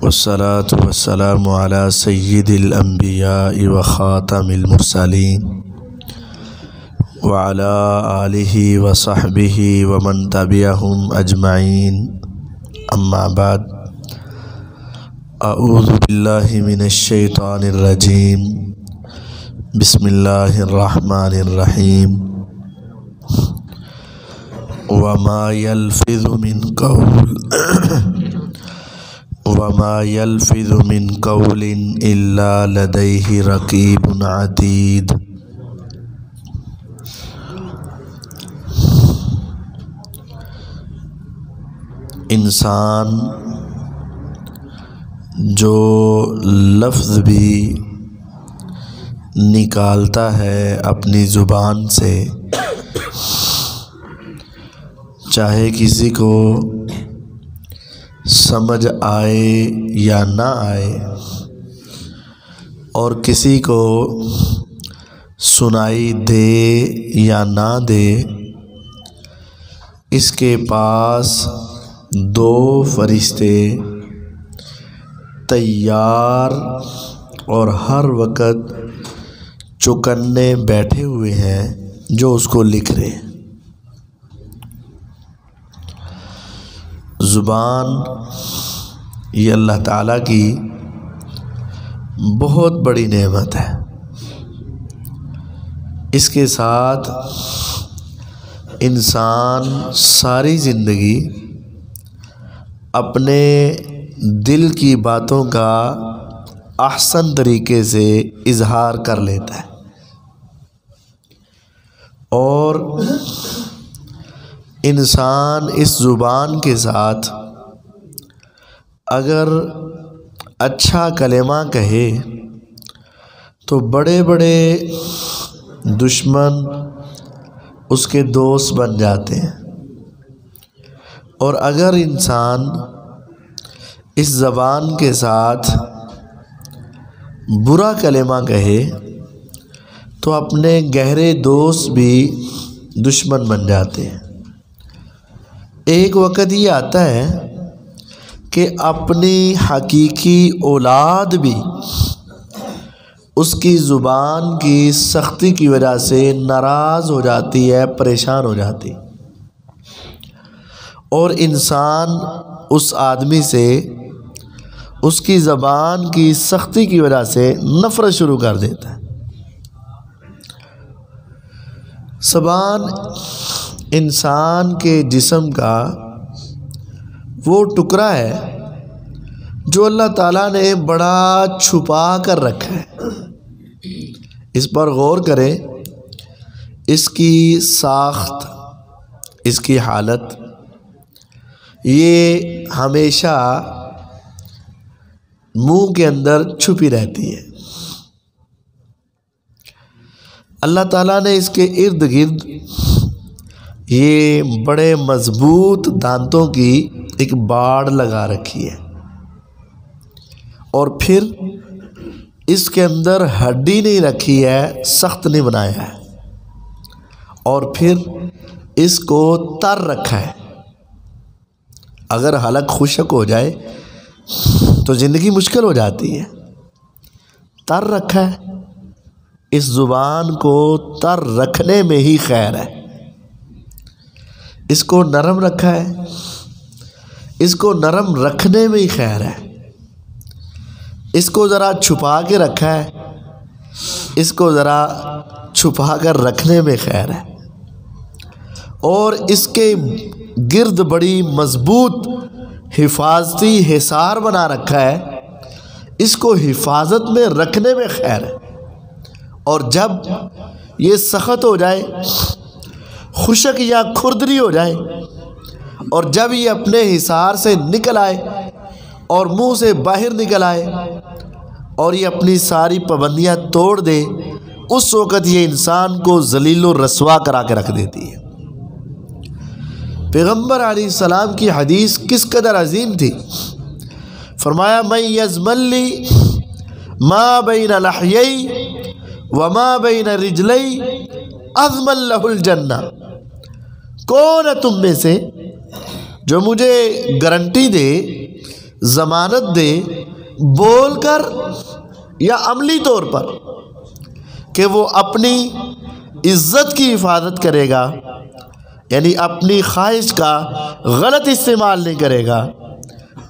والصلاة والسلام على سيد الأنبياء وخاتم المرسلين وعلى آله وصحبه ومن تبعهم أجمعين. أما بعد، أعوذ بالله من الشيطان الرجيم. بسم الله الرحمن الرحيم. وما يلفظ من قول إلا لديه رقيب عتيد. انسان جو لفظ بھی نکالتا ہے اپنی زبان سے، چاہے کسی کو سمجھ آئے یا نہ آئے اور کسی کو سنائی دے یا نہ دے، اس کے پاس دو فرشتے تیار اور ہر وقت چوکنے بیٹھے ہوئے ہیں جو اس کو لکھ رہے ہیں۔ زبان یہ اللہ تعالیٰ کی بہت بڑی نعمت ہے۔ اس کے ساتھ انسان ساری زندگی اپنے دل کی باتوں کا احسن طریقے سے اظہار کر لیتا ہے، اور انسان اس زبان کے ساتھ اگر اچھا کلمہ کہے تو بڑے بڑے دشمن اس کے دوست بن جاتے ہیں، اور اگر انسان اس زبان کے ساتھ برا کلمہ کہے تو اپنے گہرے دوست بھی دشمن بن جاتے ہیں۔ ایک وقت یہ آتا ہے کہ اپنی حقیقی اولاد بھی اس کی زبان کی سختی کی وجہ سے ناراض ہو جاتی ہے، پریشان ہو جاتی، اور انسان اس آدمی سے اس کی زبان کی سختی کی وجہ سے نفرت شروع کر دیتا ہے۔ زبان انسان کے جسم کا وہ ٹکڑا ہے جو اللہ تعالیٰ نے بڑا چھپا کر رکھا ہے۔ اس پر غور کریں، اس کی ساخت، اس کی حالت، یہ ہمیشہ منہ کے اندر چھپی رہتی ہے۔ اللہ تعالیٰ نے اس کے ارد گرد یہ بڑے مضبوط دانتوں کی ایک باڑ لگا رکھی ہے، اور پھر اس کے اندر ہڈی نہیں رکھی ہے، سخت نہیں بنایا ہے، اور پھر اس کو تر رکھا ہے۔ اگر حلق خشک ہو جائے تو زندگی مشکل ہو جاتی ہے۔ تر رکھا ہے، اس زبان کو تر رکھنے میں ہی خیر ہے۔ اس کو نرم رکھا ہے، اس کو نرم رکھنے میں ہی خیر ہے۔ اس کو ذرا چھپا کے رکھا ہے، اس کو ذرا چھپا کر رکھنے میں خیر ہے، اور اس کے گرد بڑی مضبوط حفاظتی حصار بنا رکھا ہے، اس کو حفاظت میں رکھنے میں خیر ہے۔ اور جب یہ سخت ہو جائے، خشک یا کھردری ہو جائے، اور جب یہ اپنے حصار سے نکل آئے اور منہ سے باہر نکل آئے اور یہ اپنی ساری پابندیاں توڑ دے، اس وقت یہ انسان کو ذلیل و رسوا کرا کے رکھ دیتی ہے۔ پیغمبر علیہ السلام کی حدیث کس قدر عظیم تھی۔ فرمایا من یضمن لی ما بین لحیی وما بین رجلی اضمن لہ الجنہ، کون ہے تم میں سے جو مجھے گارنٹی دے ضمانت دے بول کر یا عملی طور پر کہ وہ اپنی عزت کی حفاظت کرے گا، یعنی اپنی خواہش کا غلط استعمال نہیں کرے گا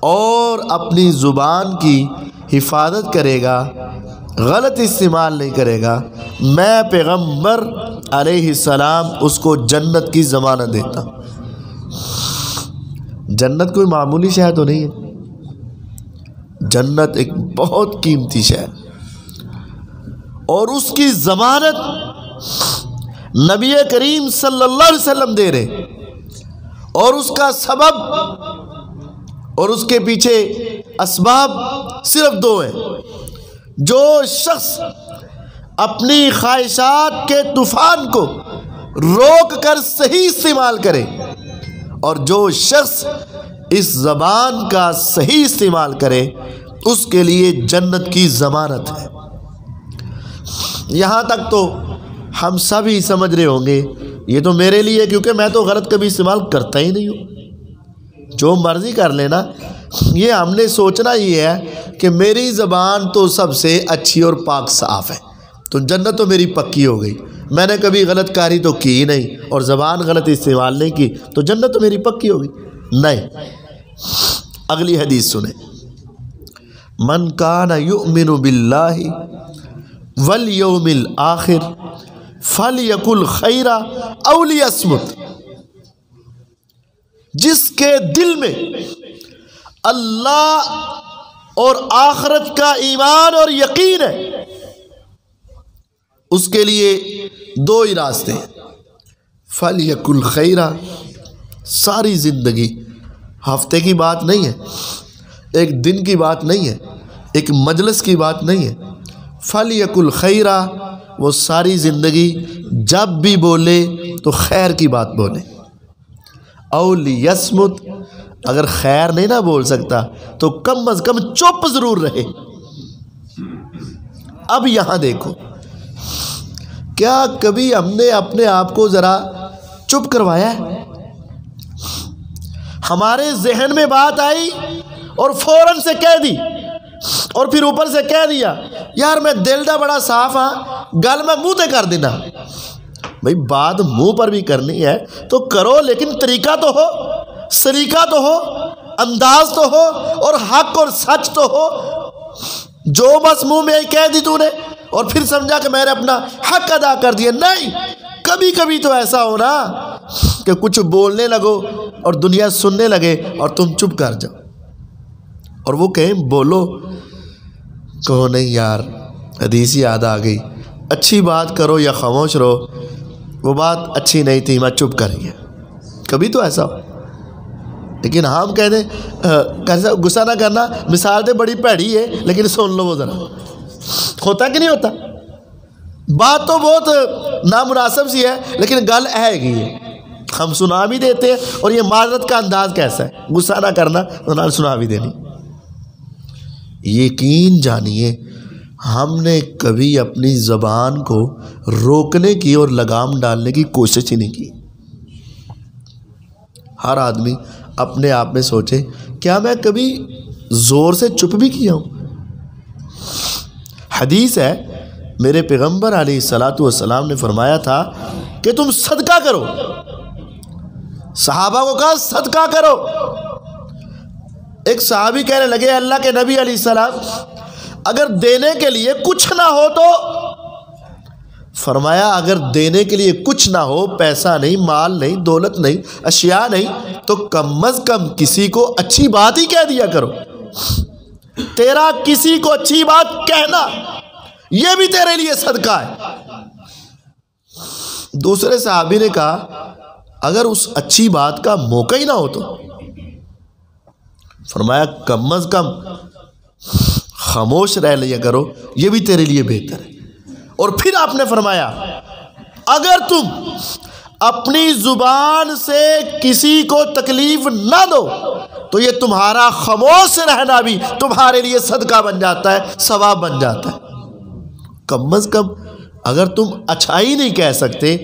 اور اپنی زبان کی حفاظت کرے گا، غلط استعمال نہیں کرے گا، میں پیغمبر علیہ السلام اس کو جنت کی ضمانت دیتا ہوں۔ جنت کوئی معمولی شے تو نہیں ہے، جنت ایک بہت قیمتی شے ہے، اور اس کی ضمانت نبی کریم صلی اللہ علیہ وسلم دے رہے، اور اس کا سبب اور اس کے پیچھے اسباب صرف دو ہیں۔ جو شخص اپنی خواہشات کے طوفان کو روک کر صحیح استعمال کرے، اور جو شخص اس زبان کا صحیح استعمال کرے، اس کے لیے جنت کی ضمانت ہے۔ یہاں تک تو ہم سب ہی سمجھ رہے ہوں گے یہ تو میرے لیے، کیونکہ میں تو غلط کبھی استعمال کرتا ہی نہیں ہوں، جو مرضی کر لینا۔ یہ ہم نے سوچنا ہی ہے کہ میری زبان تو سب سے اچھی اور پاک صاف ہے، تو جنت تو میری پکی ہو گئی، میں نے کبھی غلط کاری تو کی ہی نہیں اور زبان غلط استعمال نہیں کی، تو جنت تو میری پکی ہو گئی۔ نہیں، اگلی حدیث سنیں، من کان یؤمن باللہ والیوم الآخر فلیقل خیرا او لیصمت۔ جس کے دل میں اللہ اور آخرت کا ایمان اور یقین ہے، اس کے لیے دو ہی راستے ہیں، فلیقل خیرا، ساری زندگی، ہفتے کی بات نہیں ہے، ایک دن کی بات نہیں ہے، ایک مجلس کی بات نہیں ہے، فلیقل خیرا، وہ ساری زندگی جب بھی بولے تو خیر کی بات بولے، او لیصمت، اگر خیر نہیں نہ بول سکتا تو کم از کم چپ ضرور رہے۔ اب یہاں دیکھو، کیا کبھی ہم نے اپنے آپ کو ذرا چپ کروایا ہے؟ ہمارے ذہن میں بات آئی اور فوراً سے کہہ دی، اور پھر اوپر سے کہہ دیا یار میں دل دا بڑا صاف ہاں، گل میں منہ تے کر دینا۔ بھئی بات منہ پر بھی کرنی ہے تو کرو، لیکن طریقہ تو ہو، سلیقہ تو ہو، انداز تو ہو، اور حق اور سچ تو ہو۔ جو بس منہ میں کہہ دی تو نے اور پھر سمجھا کہ میں نے اپنا حق ادا کر دیا، نہیں، کبھی کبھی تو ایسا ہونا کہ کچھ بولنے لگو اور دنیا سننے لگے اور تم چپ کر جاؤ، اور وہ کہیں بولو، کہو نہیں یار حدیث یاد آ گئی، اچھی بات کرو یا خاموش رہو، وہ بات اچھی نہیں تھی، میں چپ کر گیا۔ کبھی تو ایسا ہو، لیکن ہم کہہ دیں کیسا غصہ نہ کرنا، مثال تو بڑی پیڑی ہے لیکن سن لو وہ ذرا، ہوتا کہ نہیں ہوتا؟ بات تو بہت نامناسب سی ہے لیکن گل ہے گی ہے، ہم سنا بھی دیتے ہیں، اور یہ معذرت کا انداز کیسا ہے، غصہ نہ کرنا نہ سنا بھی دینی۔ یقین جانیے ہم نے کبھی اپنی زبان کو روکنے کی اور لگام ڈالنے کی کوشش ہی نہیں کی۔ ہر آدمی اپنے آپ میں سوچے کیا میں کبھی زور سے چپ بھی کیا ہوں؟ حدیث ہے میرے پیغمبر علیہ الصلاۃ والسلام نے فرمایا تھا کہ تم صدقہ کرو، صحابہ کو کہا صدقہ کرو۔ ایک صحابی کہنے لگے اللہ کے نبی علیہ السلام اگر دینے کے لیے کچھ نہ ہو تو؟ فرمایا اگر دینے کے لیے کچھ نہ ہو، پیسہ نہیں، مال نہیں، دولت نہیں، اشیاء نہیں، تو کم از کم کسی کو اچھی بات ہی کہہ دیا کرو۔ تیرا کسی کو اچھی بات کہنا یہ بھی تیرے لیے صدقہ ہے۔ دوسرے صحابی نے کہا اگر اس اچھی بات کا موقع ہی نہ ہو تو؟ فرمایا کم از کم خاموش رہ لیا کرو، یہ بھی تیرے لیے بہتر ہے۔ اور پھر آپ نے فرمایا اگر تم اپنی زبان سے کسی کو تکلیف نہ دو تو یہ تمہارا خاموش رہنا بھی تمہارے لیے صدقہ بن جاتا ہے، ثواب بن جاتا ہے۔ کم از کم اگر تم اچھائی نہیں کہہ سکتے،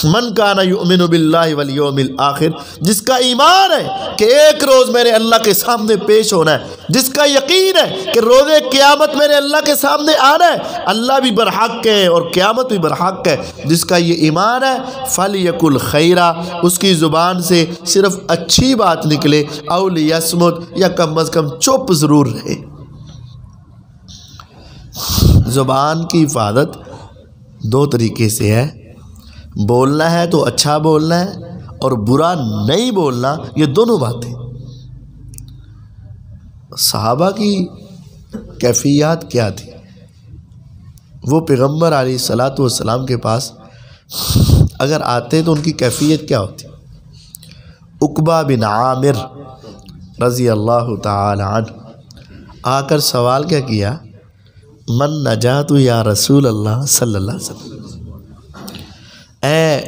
من کان یؤمن باللہ والیوم الآخر، جس کا ایمان ہے کہ ایک روز میرے اللہ کے سامنے پیش ہونا ہے، جس کا یقین ہے کہ روز قیامت میرے اللہ کے سامنے آنا ہے، اللہ بھی برحق ہے اور قیامت بھی برحق ہے، جس کا یہ ایمان ہے، فَلْيَقُلْ خَيْرًا، اس کی زبان سے صرف اچھی بات نکلے، اَوْ لِيَصْمُتْ، یا کم از کم چپ ضرور رہے۔ زبان کی حفاظت دو طریقے سے ہے، بولنا ہے تو اچھا بولنا ہے اور برا نہیں بولنا، یہ دونوں باتیں۔ صحابہ کی کیفیات کیا تھی؟ وہ پیغمبر علیہ الصلاۃ والسلام کے پاس اگر آتے تو ان کی کیفیت کیا ہوتی؟ عقبہ بن عامر رضی اللہ تعالی عنہ آ کر سوال کیا کیا؟ من نجات یا رسول اللہ صلی اللہ علیہ وسلم، اے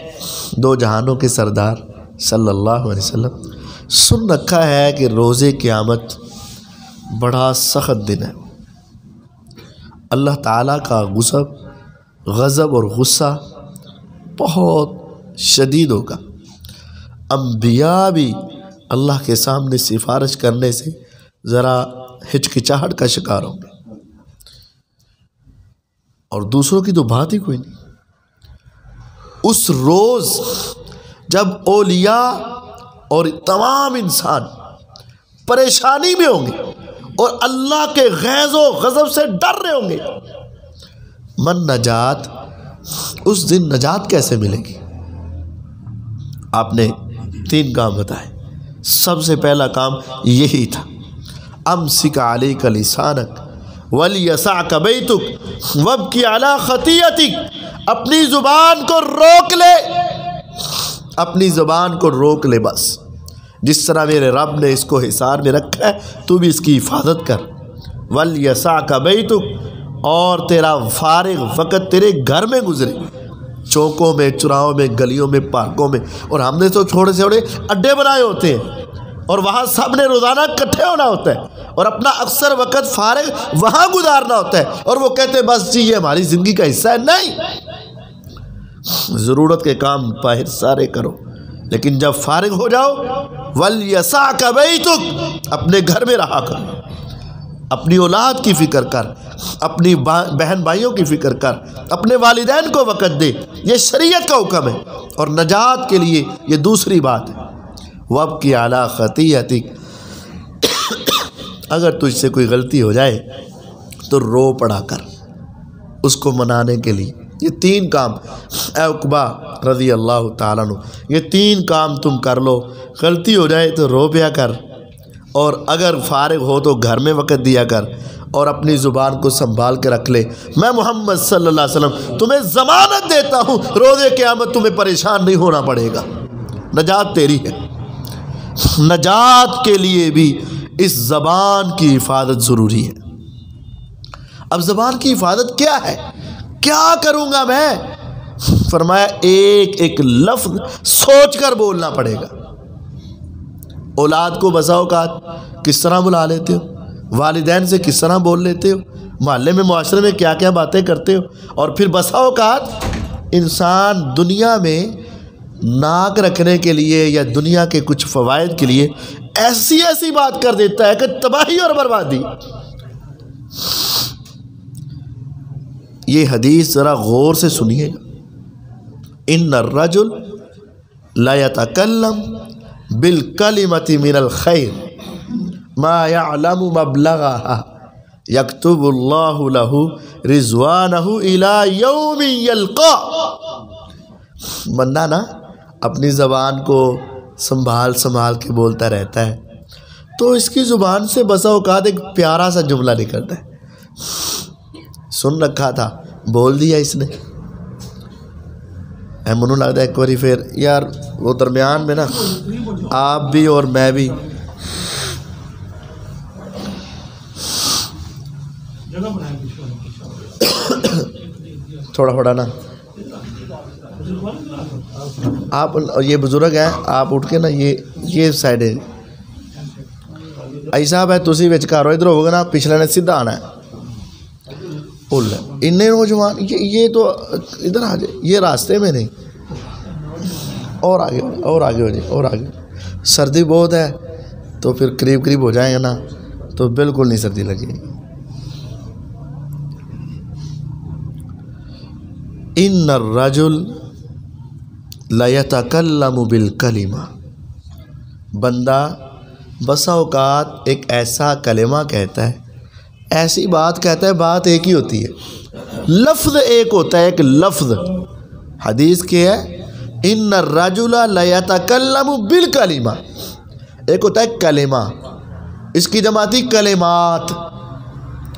دو جہانوں کے سردار صلی اللہ علیہ وسلم، سن رکھا ہے کہ روز قیامت بڑا سخت دن ہے، اللہ تعالیٰ کا غضب اور غصہ بہت شدید ہوگا، انبیاء بھی اللہ کے سامنے سفارش کرنے سے ذرا ہچکچاہٹ کا شکار ہوں گے، اور دوسروں کی تو بات ہی کوئی نہیں۔ اس روز جب اولیاء اور تمام انسان پریشانی میں ہوں گے اور اللہ کے غیظ و غضب سے ڈر رہے ہوں گے، من نجات، اس دن نجات کیسے ملے گی؟ آپ نے 3 کام بتائے، سب سے پہلا کام یہی تھا، امسک علیک لسانک ولیسعک بیتک وابکی علی خطیئتک، اپنی زبان کو روک لے، اپنی زبان کو روک لے، بس جس طرح میرے رب نے اس کو حصار میں رکھا ہے تو بھی اس کی حفاظت کر، ولیسعک بیتک، اور تیرا فارغ وقت تیرے گھر میں گزرے، چوکوں میں، چراہوں میں، گلیوں میں، پارکوں میں، اور ہم نے تو چھوٹے چھوٹے اڈے بنائے ہوتے ہیں اور وہاں سب نے روزانہ اکٹھے ہونا ہوتا ہے اور اپنا اکثر وقت فارغ وہاں گزارنا ہوتا ہے، اور وہ کہتے ہیں بس جی یہ ہماری زندگی کا حصہ ہے۔ نہیں، ضرورت کے کام باہر سارے کرو، لیکن جب فارغ ہو جاؤ، وَلْيَسَعْكَ بَيْتُكَ، اپنے گھر میں رہا کر، اپنی اولاد کی فکر کر، اپنی بہن بھائیوں کی فکر کر، اپنے والدین کو وقت دے، یہ شریعت کا حکم ہے، اور نجات کے لیے یہ دوسری بات ہے، وَابْكِ عَلَىٰ خَطِيئَتِكَ، اگر تجھ سے کوئی غلطی ہو جائے تو رو پڑا کر اس کو منانے کے لیے۔ یہ 3 کام اے عقبہ رضی اللہ تعالیٰ عنہ، یہ 3 کام تم کر لو، غلطی ہو جائے تو رو پیا کر، اور اگر فارغ ہو تو گھر میں وقت دیا کر، اور اپنی زبان کو سنبھال کے رکھ لے۔ میں محمد صلی اللہ علیہ وسلم تمہیں ضمانت دیتا ہوں، روز قیامت تمہیں پریشان نہیں ہونا پڑے گا، نجات تیری ہے۔ نجات کے لیے بھی اس زبان کی حفاظت ضروری ہے۔ اب زبان کی حفاظت کیا ہے؟ کیا کروں گا میں؟ فرمایا ایک ایک لفظ سوچ کر بولنا پڑے گا۔ اولاد کو بسا اوقات کس طرح بلا لیتے ہو، والدین سے کس طرح بول لیتے ہو، محلے میں معاشرے میں کیا کیا باتیں کرتے ہو، اور پھر بسا اوقات انسان دنیا میں ناک رکھنے کے لیے یا دنیا کے کچھ فوائد کے لیے ایسی ایسی بات کر دیتا ہے کہ تباہی اور بربادی۔ یہ حدیث ذرا غور سے سنیے گا، ان الرجل لا يتکلم بالکلمۃ من الخیر ما يعلم مبلغها یکتب اللہ له رضوانہ الی یوم یلقاہ۔ بندہ نا اپنی زبان کو سنبھال کے بولتا رہتا ہے تو اس کی زبان سے بسا اوقات ایک پیارا سا جملہ نکلتا ہے، سن رکھا تھا بول دیا اس نے۔ منو لگتا ہے ایک باری پھر یار وہ درمیان میں نا آپ بھی اور میں بھی تھوڑا نا آپ یہ بزرگ ہیں، آپ اٹھ کے نا یہ سائڈ ہے آئی صاحب ہے، تسی وچ کارو ادھر ہوگا نا، پچھلے نے سیدھا آنا ہے۔ ان نوجوان یہ تو ادھر آ جائے، یہ راستے میں نہیں، اور آگے اور آگے ہو جائے اور آگے. سردی بہت ہے تو پھر قریب قریب ہو جائیں گے نا تو بالکل نہیں سردی لگے گی. ان الرجل لیتکلم بالکلمہ، بندہ بسا اوقات ایک ایسا کلمہ کہتا ہے، ایسی بات کہتا ہے، بات ایک ہی ہوتی ہے، لفظ ایک ہوتا ہے، ایک لفظ. حدیث کیا ہے؟ ان الرجل لیتکلم بالکلمہ، ایک ہوتا ہے کلمہ، اس کی جمع آتی کلمات.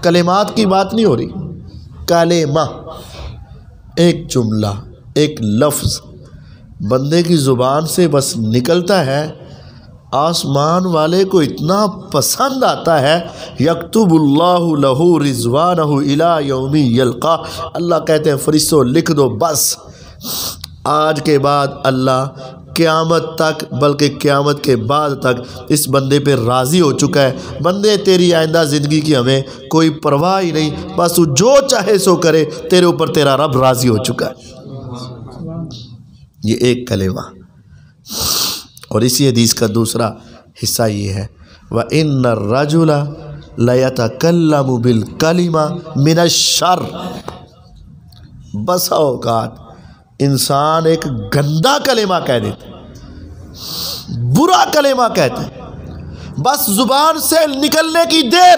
کلمات کی بات نہیں ہو رہی، کلمہ ایک جملہ، ایک لفظ بندے کی زبان سے بس نکلتا ہے، آسمان والے کو اتنا پسند آتا ہے. یکتب اللہ لہ رضوانہ الی یوم یلقا، اللہ کہتے ہیں فرشتوں لکھ دو، بس آج کے بعد اللہ قیامت تک، بلکہ قیامت کے بعد تک اس بندے پہ راضی ہو چکا ہے. بندے تیری آئندہ زندگی کی ہمیں کوئی پرواہ ہی نہیں، بس تو جو چاہے سو کرے، تیرے اوپر تیرا رب راضی ہو چکا ہے. یہ ایک کلمہ. اور اسی حدیث کا دوسرا حصہ یہ ہے وَإِنَّ الرَّجُلَ لَيَتَكَلَّمُ بِالْكَلِمَةِ مِنَ الشَّرِّ، بسا اوقات انسان ایک گندا کلمہ کہہ دیتا ہے، برا کلمہ کہتا ہے، بس زبان سے نکلنے کی دیر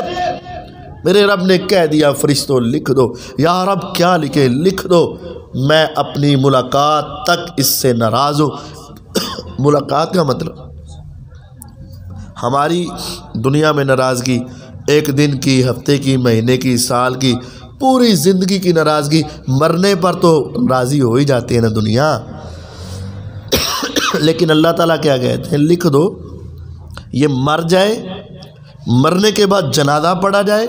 میرے رب نے کہہ دیا فرشتوں لکھ دو. یا رب کیا لکھے؟ لکھ دو میں اپنی ملاقات تک اس سے ناراض ہوں. ملاقات کا مطلب ہماری دنیا میں ناراضگی ایک دن کی، ہفتے کی، مہینے کی، سال کی، پوری زندگی کی ناراضگی. مرنے پر تو راضی ہو ہی جاتی ہے نا دنیا. لیکن اللہ تعالیٰ کیا کہتے ہیں؟ لکھ دو یہ مر جائے، مرنے کے بعد جنازہ پڑھا جائے،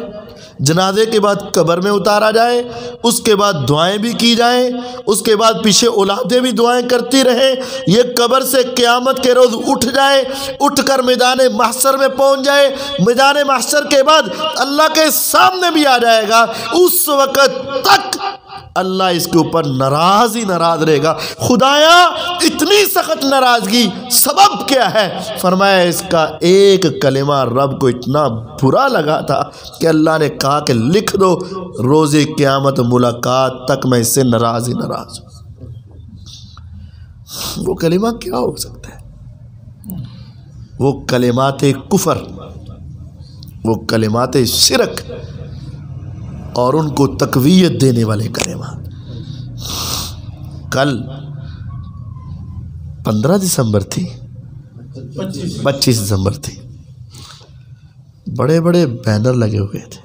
جنازے کے بعد قبر میں اتارا جائے، اس کے بعد دعائیں بھی کی جائیں، اس کے بعد پیچھے اولادیں بھی دعائیں کرتی رہیں، یہ قبر سے قیامت کے روز اٹھ جائے، اٹھ کر میدان محشر میں پہنچ جائے، میدان محشر کے بعد اللہ کے سامنے بھی آ جائے گا. اس وقت تک اللہ اس کے اوپر ناراض ہی ناراض رہے گا. خدایا اتنی سخت ناراضگی سبب کیا ہے؟ فرمایا اس کا ایک کلمہ رب کو اتنا برا لگا تھا کہ اللہ نے کہا کہ لکھ دو روز قیامت ملاقات تک میں اس سے ناراض ہی ناراض ہوں. وہ کلمہ کیا ہو سکتا ہے؟ وہ کلمات کفر، وہ کلمات شرک اور ان کو تقویت دینے والے کلمات. کل 15 دسمبر تھی، 25 دسمبر تھی، بڑے بڑے بینر لگے ہوئے تھے،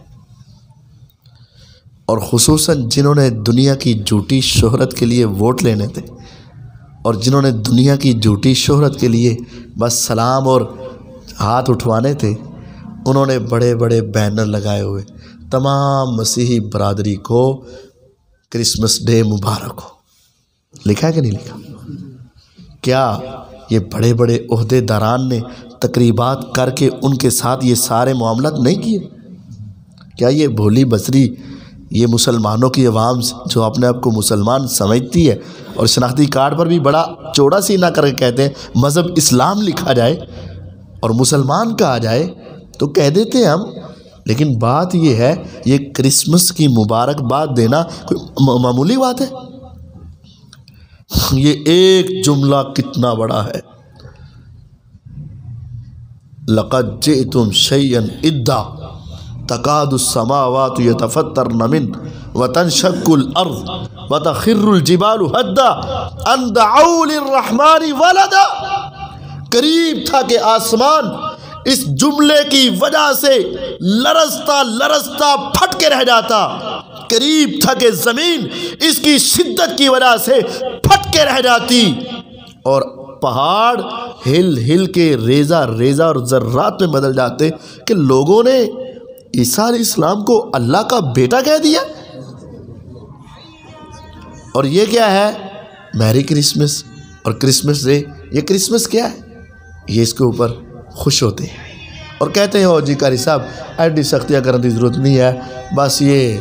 اور خصوصاً جنہوں نے دنیا کی جھوٹی شہرت کے لیے ووٹ لینے تھے، اور جنہوں نے دنیا کی جھوٹی شہرت کے لیے بس سلام اور ہاتھ اٹھوانے تھے، انہوں نے بڑے بڑے بینر لگائے ہوئے. تمام مسیحی برادری کو کرسمس ڈے مبارک ہو. لکھا ہے کہ نہیں لکھا؟ کیا یہ بڑے بڑے عہدے داران نے تقریبات کر کے ان کے ساتھ یہ سارے معاملات نہیں کیے؟ کیا یہ بھولی بصری یہ مسلمانوں کی عوام جو اپنے آپ کو مسلمان سمجھتی ہے اور شناختی کارڈ پر بھی بڑا چوڑا سینہ کر کے کہتے ہیں مذہب اسلام لکھا جائے اور مسلمان کہا جائے تو کہہ دیتے ہیں ہم، لیکن بات یہ ہے یہ کرسمس کی مبارکباد دینا کوئی معمولی بات ہے؟ یہ ایک جملہ کتنا بڑا ہے. لَقَدْ جِئْتُمْ شَيْئًا إِدًّا تَكَادُ السَّمَاوَاتُ يَتَفَطَّرْنَ مِنْهُ وَتَنشَقُّ الْأَرْضُ وَتَخِرُّ الْجِبَالُ هَدًّا أَنْ دَعَوْا لِلرَّحْمَنِ وَلَدًا. قریب تھا کہ آسمان اس جملے کی وجہ سے لرزتا لرزتا پھٹ کے رہ جاتا. قریب تھا کہ زمین اس کی شدت کی وجہ سے پھٹ کے رہ جاتی، اور پہاڑ ہل ہل کے ریزہ ریزہ اور ذرات میں بدل جاتے کہ لوگوں نے عیسیٰ علیہ السلام کو اللہ کا بیٹا کہہ دیا. اور یہ کیا ہے؟ میری کرسمس اور کرسمس ڈے. یہ کرسمس کیا ہے؟ یہ اس کے اوپر خوش ہوتے ہیں اور کہتے ہیں او جی قاری صاحب ایڈی سختیاں کرنے کی ضرورت نہیں ہے، بس یہ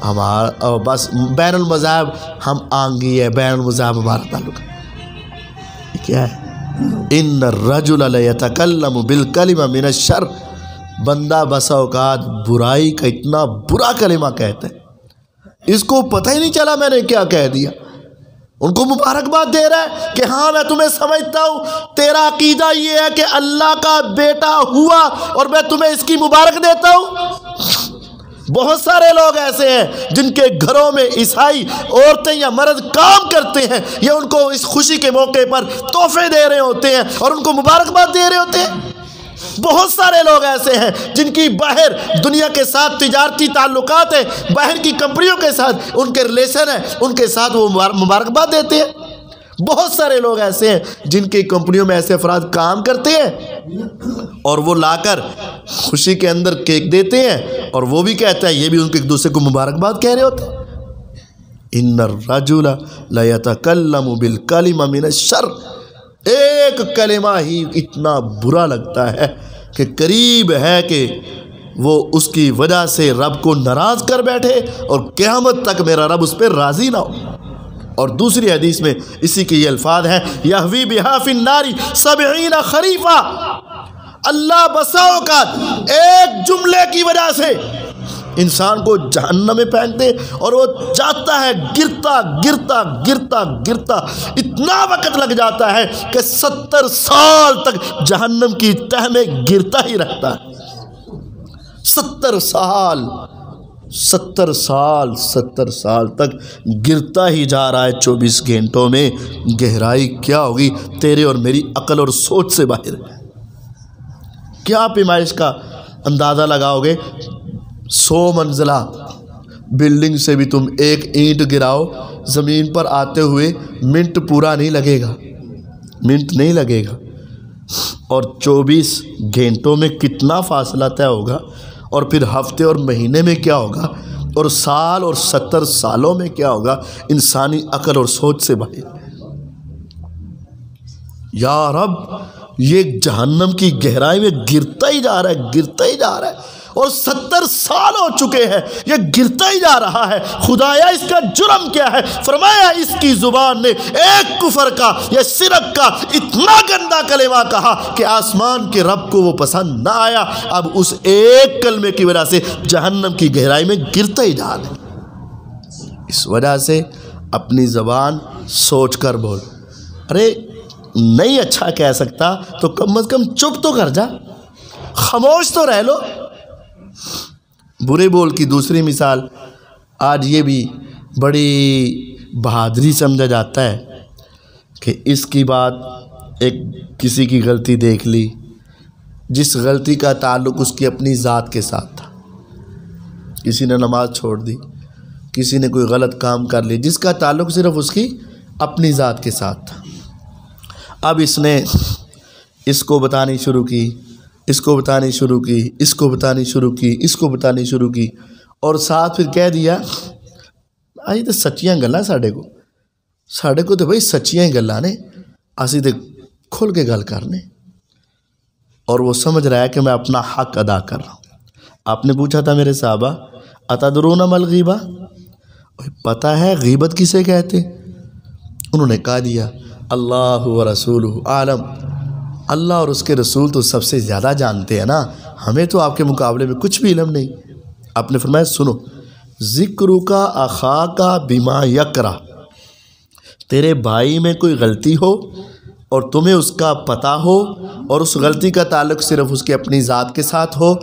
ہمارا بس بین المذاہب ہم آنگی ہے، بین المذاہب ہمارا تعلق ہے. یہ کیا ہے؟ ان الرجل لیتکلم بالکلمہ من الشر، بندہ بسا اوقات برائی کا اتنا برا کلمہ کہتا ہے، اس کو پتہ ہی نہیں چلا میں نے کیا کہہ دیا. ان کو مبارکباد دے رہا ہے کہ ہاں میں تمہیں سمجھتا ہوں، تیرا عقیدہ یہ ہے کہ اللہ کا بیٹا ہوا اور میں تمہیں اس کی مبارک دیتا ہوں. بہت سارے لوگ ایسے ہیں جن کے گھروں میں عیسائی عورتیں یا مرد کام کرتے ہیں، یا ان کو اس خوشی کے موقع پر تحفے دے رہے ہوتے ہیں اور ان کو مبارکباد دے رہے ہوتے ہیں. بہت سارے لوگ ایسے ہیں جن کی باہر دنیا کے ساتھ تجارتی تعلقات ہیں، باہر کی کمپنیوں کے ساتھ ان کے ریلیشن ہیں، ان کے ساتھ وہ مبارکباد دیتے ہیں. بہت سارے لوگ ایسے ہیں جن کی کمپنیوں میں ایسے افراد کام کرتے ہیں اور وہ لا کر خوشی کے اندر کیک دیتے ہیں اور وہ بھی کہتا ہے، یہ بھی ان کے ایک دوسرے کو مبارکباد کہہ رہے ہوتے ہیں. ان الرجل لیتکلم بالکلمہ من الشر، ایک کلمہ ہی اتنا برا لگتا ہے کہ قریب ہے کہ وہ اس کی وجہ سے رب کو ناراض کر بیٹھے اور قیامت تک میرا رب اس پہ راضی نہ ہو. اور دوسری حدیث میں اسی کے یہ الفاظ ہیں، یہوی بہا فی النار 70 خریفا، اللہ بسا اوقات ایک جملے کی وجہ سے انسان کو جہنم میں پھینک دے اور وہ جاتا ہے گرتا گرتا گرتا گرتا، اتنا وقت لگ جاتا ہے کہ 70 سال تک جہنم کی تہ میں گرتا ہی رہتا ہے. 70 سال تک گرتا ہی جا رہا ہے. 24 گھنٹوں میں گہرائی کیا ہوگی تیرے اور میری عقل اور سوچ سے باہر ہے. کیا پیمائش کا اندازہ لگاؤ گے؟ 100 منزلہ بلڈنگ سے بھی تم ایک اینٹ گراؤ، زمین پر آتے ہوئے منٹ پورا نہیں لگے گا، منٹ نہیں لگے گا. اور 24 گھنٹوں میں کتنا فاصلہ طے ہوگا، اور پھر ہفتے اور مہینے میں کیا ہوگا، اور سال اور 70 سالوں میں کیا ہوگا، انسانی عقل اور سوچ سے باہر. یا رب، یہ جہنم کی گہرائی میں گرتا ہی جا رہا ہے، گرتا ہی جا رہا ہے، اور 70 سال ہو چکے ہیں یہ گرتا ہی جا رہا ہے. خدایا اس کا جرم کیا ہے؟ فرمایا اس کی زبان نے ایک کفر کا یا شرک کا اتنا گندا کلمہ کہا کہ آسمان کے رب کو وہ پسند نہ آیا. اب اس ایک کلمے کی وجہ سے جہنم کی گہرائی میں گرتا ہی جا رہا ہے. اس وجہ سے اپنی زبان سوچ کر بول. ارے نہیں اچھا کہہ سکتا تو کم از کم چپ تو کر جا، خاموش تو رہ لو. برے بول کی دوسری مثال، آج یہ بھی بڑی بہادری سمجھا جاتا ہے کہ اس کی بات ایک کسی کی غلطی دیکھ لی، جس غلطی کا تعلق اس کی اپنی ذات کے ساتھ تھا. کسی نے نماز چھوڑ دی، کسی نے کوئی غلط کام کر لی جس کا تعلق صرف اس کی اپنی ذات کے ساتھ تھا. اب اس نے اس کو بتانی شروع کی، اس کو بتانی شروع کی، اس کو بتانی شروع کی، اس کو بتانی شروع کی، اور ساتھ پھر کہہ دیا آج تو سچیاں گلاں ساڑھے کو تو بھائی سچیاں گلاں نے، اسی تو کھل کے گل کرنے. اور وہ سمجھ رہا ہے کہ میں اپنا حق ادا کر رہا ہوں. آپ نے پوچھا تھا میرے صحابہ اتدرون ما الغیبہ، پتہ ہے غیبت کسے کہتے؟ انہوں نے کہا دیا اللہ و رسولہ عالم، اللہ اور اس کے رسول تو سب سے زیادہ جانتے ہیں نا، ہمیں تو آپ کے مقابلے میں کچھ بھی علم نہیں. آپ نے فرمایا سنو، ذکرک اخاک بما یکرہ، تیرے بھائی میں کوئی غلطی ہو اور تمہیں اس کا پتہ ہو اور اس غلطی کا تعلق صرف اس کی اپنی ذات کے ساتھ ہو،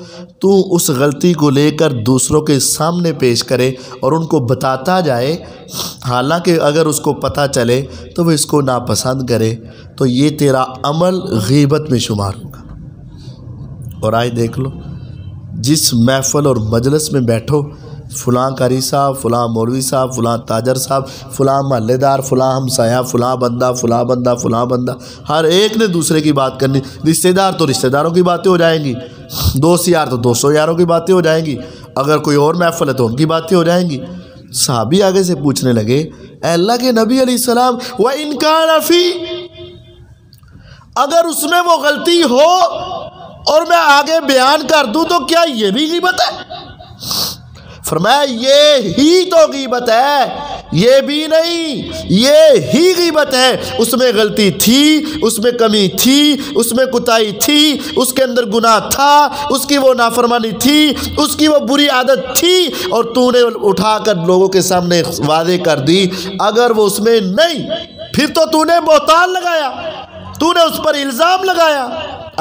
تو اس غلطی کو لے کر دوسروں کے سامنے پیش کرے اور ان کو بتاتا جائے، حالانکہ اگر اس کو پتہ چلے تو وہ اس کو ناپسند کرے، تو یہ تیرا عمل غیبت میں شمار ہوگا. اور آج دیکھ لو، جس محفل اور مجلس میں بیٹھو، فلاں قاری صاحب، فلاں مولوی صاحب، فلاں تاجر صاحب، فلاں محلے دار، فلاں ہمسایہ، فلاں بندہ، فلاں بندہ، فلاں بندہ، ہر ایک نے دوسرے کی بات کرنی. رشتہ دار تو رشتہ داروں کی باتیں ہو جائیں گی، دوست یار تو دوستوں یاروں کی باتیں ہو جائیں گی، اگر کوئی اور محفل ہے تو ان کی باتیں ہو جائیں گی. صحابی آگے سے پوچھنے لگے اے اللہ کے نبی علیہ السلام وَإِنْ كَانَ فِي، اگر اس میں وہ غلطی ہو اور میں آگے بیان کر دوں تو کیا یہ بھی غیبت ہے؟ فرمایا یہ ہی تو غیبت ہے، یہ بھی نہیں، یہ ہی غیبت ہے۔ اس میں غلطی تھی، اس میں کمی تھی، اس میں کوتاہی تھی، اس کے اندر گناہ تھا، اس کی وہ نافرمانی تھی، اس کی وہ بری عادت تھی، اور تو نے اٹھا کر لوگوں کے سامنے واضح کر دی۔ اگر وہ اس میں نہیں، پھر تو نے بہتان لگایا، تو نے اس پر الزام لگایا۔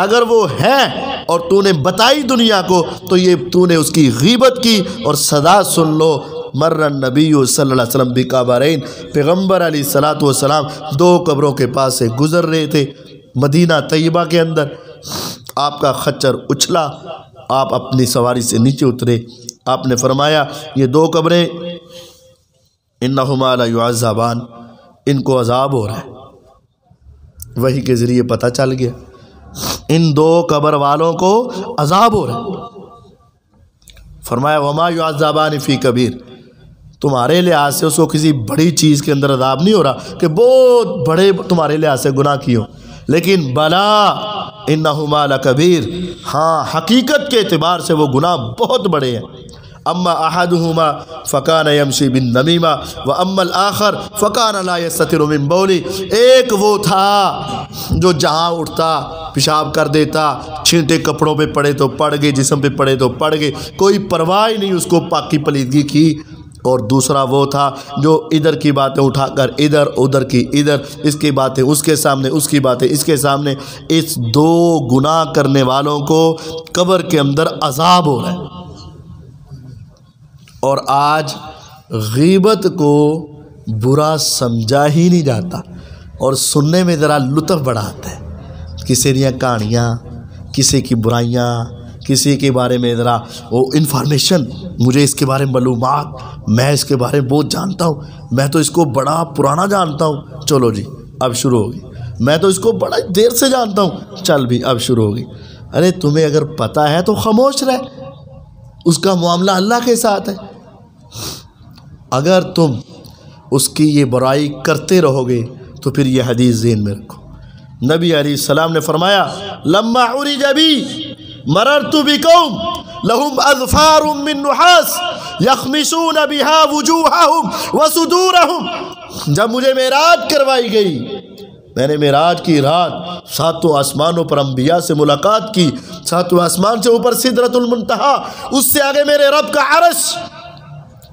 اگر وہ ہے اور تو نے بتائی دنیا کو، تو یہ تو نے اس کی غیبت کی۔ اور صدا سن لو، مر النبی صلی اللہ علیہ وسلم بقبرین، پیغمبر علیہ الصلوۃ والسلام دو قبروں کے پاس سے گزر رہے تھے مدینہ طیبہ کے اندر۔ آپ کا خچر اچھلا، آپ اپنی سواری سے نیچے اترے، آپ نے فرمایا یہ دو قبریں انہما لیعذبان، ان کو عذاب ہو رہا ہے۔ وحی کے ذریعے پتہ چل گیا ان دو قبر والوں کو عذاب ہو رہا ہے۔ فرمایا وما یعذبان فی کبیر، تمہارے لحاظ سے اس کو کسی بڑی چیز کے اندر عذاب نہیں ہو رہا کہ بہت بڑے تمہارے لحاظ سے گناہ کی ہو، لیکن بلا انہما لکبیر، ہاں حقیقت کے اعتبار سے وہ گناہ بہت بڑے ہیں۔ اما احدہما فکان یمشی بالنمیمہ واما الاخر فکان لا یستتر من بولی، ایک وہ تھا جو جہاں اٹھتا پیشاب کر دیتا، چھینٹے کپڑوں پہ پڑے تو پڑ گئے، جسم پہ پڑے تو پڑ گئے، کوئی پرواہ نہیں اس کو پاکی پلیدگی کی۔ اور دوسرا وہ تھا جو ادھر کی باتیں اٹھا کر ادھر، ادھر کی ادھر، اس کی باتیں اس کے سامنے، اس کی باتیں اس کے سامنے۔ اس دو گناہ کرنے والوں کو قبر کے اندر عذاب ہو رہا ہے۔ اور آج غیبت کو برا سمجھا ہی نہیں جاتا، اور سننے میں ذرا لطف بڑا آتا ہے۔ کسی دیا کہانیاں، کسی کی برائیاں، کسی کے بارے میں ذرا وہ انفارمیشن، مجھے اس کے بارے میں معلومات، میں اس کے بارے میں بہت جانتا ہوں، میں تو اس کو بڑا پرانا جانتا ہوں، چلو جی اب شروع ہوگی، میں تو اس کو بڑا دیر سے جانتا ہوں، چل بھی اب شروع ہوگی۔ ارے تمہیں اگر پتہ ہے تو خاموش رہ، اس کا معاملہ اللہ کے ساتھ ہے۔ اگر تم اس کی یہ برائی کرتے رہو گے تو پھر یہ حدیث ذہن میں رکھو۔ نبی علیہ السلام نے فرمایا لما عرج بی مررت بقوم لهم اظفار من نحاس یخمسون بها وجوہهم وصدورهم، جب مجھے معراج کروائی گئی، میں نے معراج کی رات ساتوں آسمانوں پر انبیاء سے ملاقات کی، ساتوں آسمان سے اوپر سدرۃ المنتہا، اس سے آگے میرے رب کا عرش،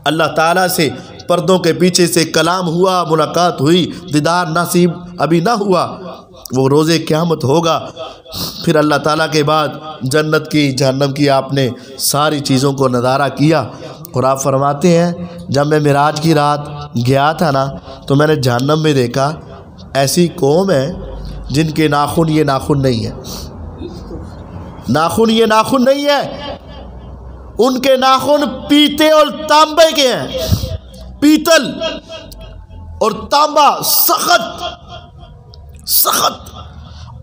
اللہ تعالیٰ سے پردوں کے پیچھے سے کلام ہوا، ملاقات ہوئی، دیدار نصیب ابھی نہ ہوا، وہ روز قیامت ہوگا۔ پھر اللہ تعالیٰ کے بعد جنت کی، جہنم کی آپ نے ساری چیزوں کو نظارہ کیا، اور آپ فرماتے ہیں جب میں معراج کی رات گیا تھا نا، تو میں نے جہنم میں دیکھا ایسی قوم ہے جن کے ناخن یہ ناخن نہیں ہے، ناخن یہ ناخن نہیں ہے، ان کے ناخن پیتے اور تانبے کے ہیں، پیتل اور تانبا سخت سخت،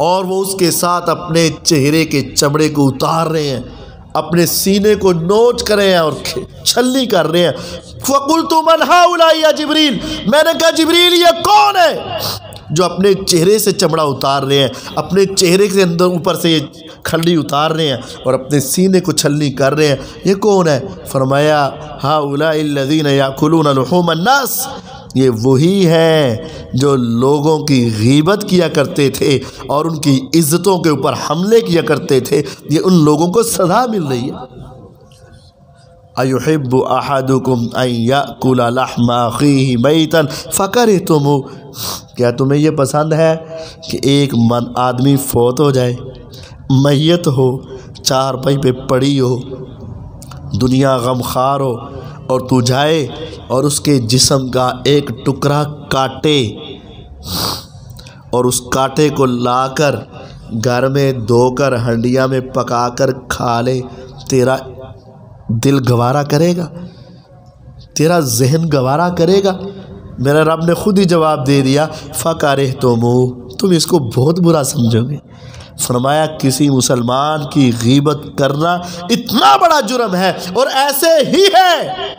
اور وہ اس کے ساتھ اپنے چہرے کے چمڑے کو اتار رہے ہیں، اپنے سینے کو نوچ کر رہے ہیں اور چھلنی کر رہے ہیں۔ فَقُلْتُ مَنْ هَؤُلَاءِ يَا جبریل، میں نے کہا جبریل یہ کون ہے جو اپنے چہرے سے چمڑا اتار رہے ہیں، اپنے چہرے کے اندر اوپر سے یہ کھلی اتار رہے ہیں اور اپنے سینے کو چھلنی کر رہے ہیں، یہ کون ہے؟ فرمایا هَؤُلَاءِ الَّذِينَ يَأْكُلُونَ لُحُومَ النَّاسِ، یہ وہی ہیں جو لوگوں کی غیبت کیا کرتے تھے اور ان کی عزتوں کے اوپر حملے کیا کرتے تھے، یہ ان لوگوں کو سزا مل رہی ہے۔ اَيُحِبُّ أَحَدُكُمْ أَن يَأْكُلَ لَحْمَ أَخِيهِ مَيْتًا فَكَرِهْتُمُوهُ، کیا تمہیں یہ پسند ہے کہ ایک آدمی فوت ہو جائے، میت ہو، چارپائی پہ پڑی ہو، دنیا غمخوار ہو، اور تو جائے اور اس کے جسم کا ایک ٹکڑا کاٹے اور اس کاٹے کو لا کر گھر میں دھو کر ہنڈیا میں پکا کر کھا لے، تیرا دل گوارا کرے گا؟ تیرا ذہن گوارا کرے گا؟ میرا رب نے خود ہی جواب دے دیا فَكَرِهْتُمُوهُ، تم اس کو بہت برا سمجھو گے، فرمایا کسی مسلمان کی غیبت کرنا اتنا بڑا جرم ہے، اور ایسے ہی ہے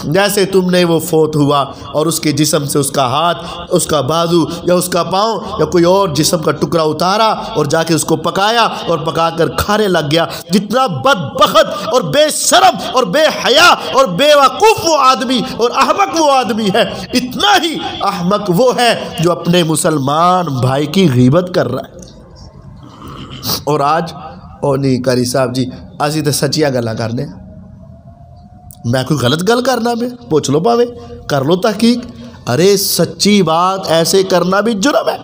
جیسے تم نے وہ فوت ہوا اور اس کے جسم سے اس کا ہاتھ، اس کا بازو یا اس کا پاؤں یا کوئی اور جسم کا ٹکڑا اتارا اور جا کے اس کو پکایا اور پکا کر کھانے لگ گیا۔ جتنا بدبخت اور بے شرم اور بے حیا اور بے وقوف وہ آدمی اور احمق وہ آدمی ہے، اتنا ہی احمق وہ ہے جو اپنے مسلمان بھائی کی غیبت کر رہا ہے۔ اور آج نہیں کری صاحب جی اسی تے سچیاں گلاں کرنے، میں کوئی غلط گل کرنا میں پوچھ لو پاوے کر لو تحقیق، ارے سچی بات ایسے کرنا بھی جرم ہے۔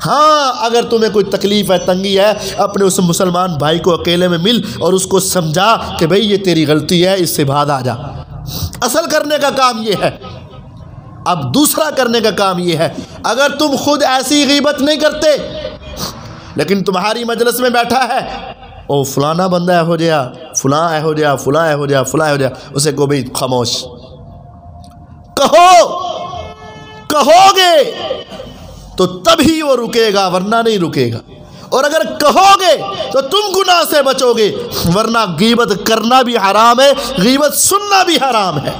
ہاں اگر تمہیں کوئی تکلیف ہے، تنگی ہے، اپنے اس مسلمان بھائی کو اکیلے میں مل اور اس کو سمجھا کہ بھئی یہ تیری غلطی ہے، اس سے بعد آ جا۔ اصل کرنے کا کام یہ ہے۔ اب دوسرا کرنے کا کام یہ ہے، اگر تم خود ایسی غیبت نہیں کرتے لیکن تمہاری مجلس میں بیٹھا ہے او فلانا بندہ ہے ہو جیا، فلاں ہے ہو جیا، فلاں ہے ہو جیا، فلاں ہے ہو جیا، اسے کو بھئی خاموش کہو گے تو تبھی وہ رکے گا، ورنہ نہیں رکے گا۔ اور اگر کہو گے تو تم گناہ سے بچو گے، ورنہ غیبت کرنا بھی حرام ہے، غیبت سننا بھی حرام ہے،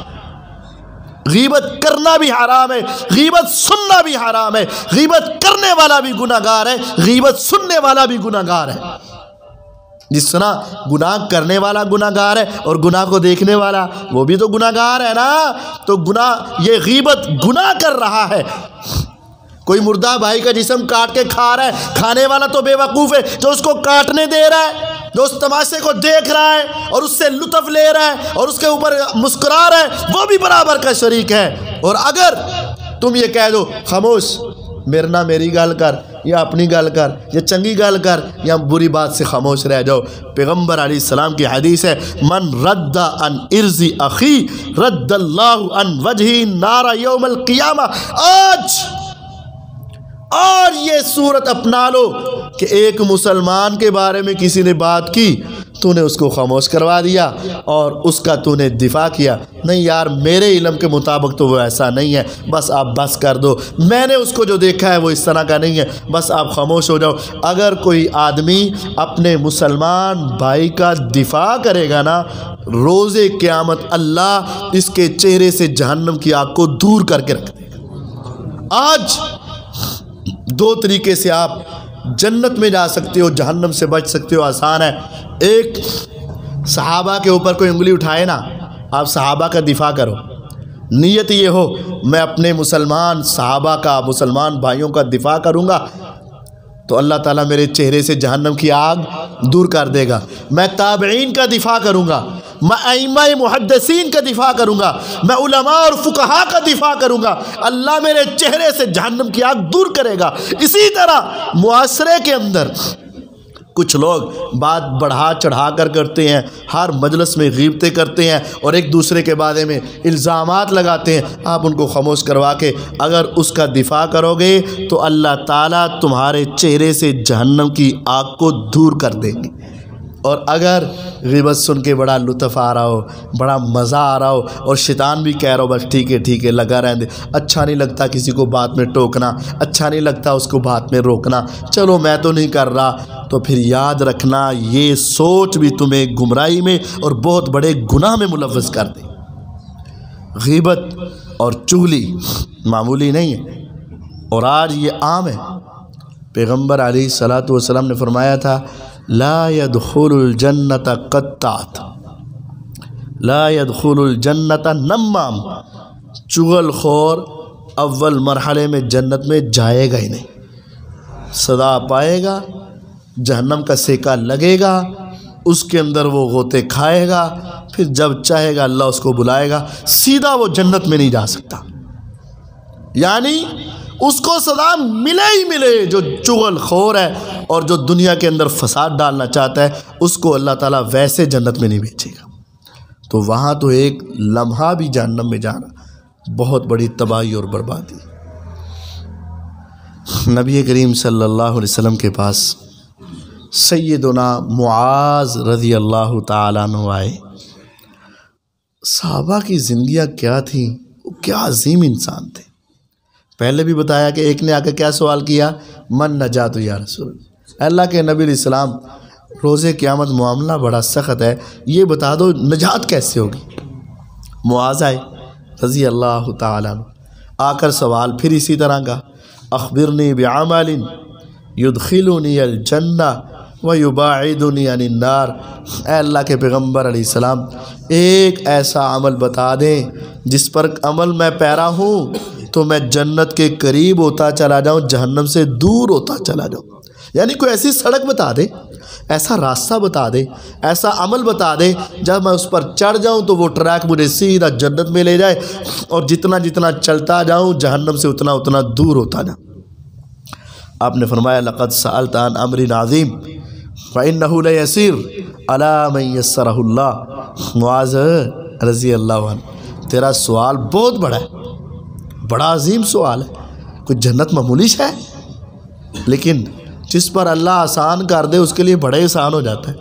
غیبت کرنا بھی حرام ہے، غیبت سننا بھی حرام ہے، غیبت کرنے والا بھی گناہگار ہے، غیبت سننے والا بھی گناہگار ہے۔ جس طرح گناہ کرنے والا گناہگار ہے اور گناہ کو دیکھنے والا وہ بھی تو گناہگار ہے نا، تو گناہ یہ غیبت گناہ کر رہا ہے۔ کوئی مردہ بھائی کا جسم کاٹ کے کھا رہا ہے، کھانے والا تو بے وقوف ہے جو اس کو کاٹنے دے رہا ہے، جو اس تماشے کو دیکھ رہا ہے اور اس سے لطف لے رہا ہے اور اس کے اوپر مسکرا رہا ہے، وہ بھی برابر کا شریک ہے۔ اور اگر تم یہ کہہ دو خاموش، میرے نہ میری گل کر یا اپنی گل کر یا چنگی گل کر یا بری بات سے خاموش رہ جاؤ، پیغمبر علیہ السلام کی حدیث ہے من رد عن ارض اخی رد اللہ عن وجہی نار یوم القیامہ۔ اور یہ صورت اپنا لو کہ ایک مسلمان کے بارے میں کسی نے بات کی، تو نے اس کو خاموش کروا دیا اور اس کا تو نے دفاع کیا، نہیں یار میرے علم کے مطابق تو وہ ایسا نہیں ہے، بس آپ بس کر دو، میں نے اس کو جو دیکھا ہے وہ اس طرح کا نہیں ہے، بس آپ خاموش ہو جاؤ۔ اگر کوئی آدمی اپنے مسلمان بھائی کا دفاع کرے گا نا، روز قیامت اللہ اس کے چہرے سے جہنم کی آگ کو دور کر کے رکھ دے گا۔ آج دو طریقے سے آپ جنت میں جا سکتے ہو، جہنم سے بچ سکتے ہو، آسان ہے۔ ایک صحابہ کے اوپر کوئی انگلی اٹھائے نا، آپ صحابہ کا دفاع کرو، نیت یہ ہو میں اپنے مسلمان صحابہ کا، مسلمان بھائیوں کا دفاع کروں گا تو اللہ تعالیٰ میرے چہرے سے جہنم کی آگ دور کر دے گا۔ میں تابعین کا دفاع کروں گا، میں ائمہ محدثین کا دفاع کروں گا، میں علماء اور فقہاء کا دفاع کروں گا، اللہ میرے چہرے سے جہنم کی آگ دور کرے گا۔ اسی طرح معاشرے کے اندر کچھ لوگ بات بڑھا چڑھا کر کرتے ہیں، ہر مجلس میں غیبتیں کرتے ہیں اور ایک دوسرے کے بارے میں الزامات لگاتے ہیں، آپ ان کو خاموش کروا کے اگر اس کا دفاع کرو گے تو اللہ تعالیٰ تمہارے چہرے سے جہنم کی آگ کو دور کر دیں گے۔ اور اگر غیبت سن کے بڑا لطف آ رہا ہو، بڑا مزہ آ رہا ہو اور شیطان بھی کہہ رہا ہو بس ٹھیک ہے لگا رہنے دے، اچھا نہیں لگتا کسی کو بات میں ٹوکنا، اچھا نہیں لگتا اس کو بات میں روکنا، چلو میں تو نہیں کر رہا، تو پھر یاد رکھنا یہ سوچ بھی تمہیں گمراہی میں اور بہت بڑے گناہ میں ملوث کر دے۔ غیبت اور چغلی معمولی نہیں ہے اور آج یہ عام ہے۔ پیغمبر علیہ الصلوۃ والسلام نے فرمایا تھا لا يدخل الجنت قطات، لا يدخل الجنت نمام، چغل خور اول مرحلے میں جنت میں جائے گا ہی نہیں، صدا پائے گا، جہنم کا سیکا لگے گا، اس کے اندر وہ غوطے کھائے گا، پھر جب چاہے گا اللہ اس کو بلائے گا، سیدھا وہ جنت میں نہیں جا سکتا۔ یعنی اس کو سزا ملے ہی ملے، جو چغل خور ہے اور جو دنیا کے اندر فساد ڈالنا چاہتا ہے اس کو اللہ تعالیٰ ویسے جنت میں نہیں بھیجے گا۔ تو وہاں تو ایک لمحہ بھی جہنم میں جانا بہت بڑی تباہی اور بربادی۔ نبی کریم صلی اللہ علیہ وسلم کے پاس سیدنا معاذ رضی اللہ تعالیٰ عنہ آئے۔ صحابہ کی زندگیاں کیا تھیں، وہ کیا عظیم انسان تھے۔ پہلے بھی بتایا کہ ایک نے آ کے کیا سوال کیا، من نجات یا رسول اللہ، اللہ کے نبی علیہ السلام روز قیامت معاملہ بڑا سخت ہے، یہ بتا دو نجات کیسے ہوگی؟ معاذ آئے رضی اللہ تعالیٰ عنہ، آ کر سوال پھر اسی طرح کا، اخبرنی بعمل یدخلنی الجنہ ویباعدنی عن النار، اے اللہ کے پیغمبر علیہ السلام ایک ایسا عمل بتا دیں جس پر عمل میں پیرا ہوں تو میں جنت کے قریب ہوتا چلا جاؤں، جہنم سے دور ہوتا چلا جاؤں۔ یعنی کوئی ایسی سڑک بتا دے، ایسا راستہ بتا دے، ایسا عمل بتا دے جب میں اس پر چڑھ جاؤں تو وہ ٹریک مجھے سیدھا جنت میں لے جائے، اور جتنا جتنا چلتا جاؤں جہنم سے اتنا اتنا دور ہوتا جاؤں۔ آپ نے فرمایا لقد سألت عن امر عظیم فإنه لیسیر علی من یسرہ اللہ، معاذ رضی اللہ عنہ تیرا سوال بہت بڑا ہے، بڑا عظیم سوال ہے، کوئی جنت معمولی ہے، لیکن جس پر اللہ آسان کر دے اس کے لیے بڑے آسان ہو جاتا ہے۔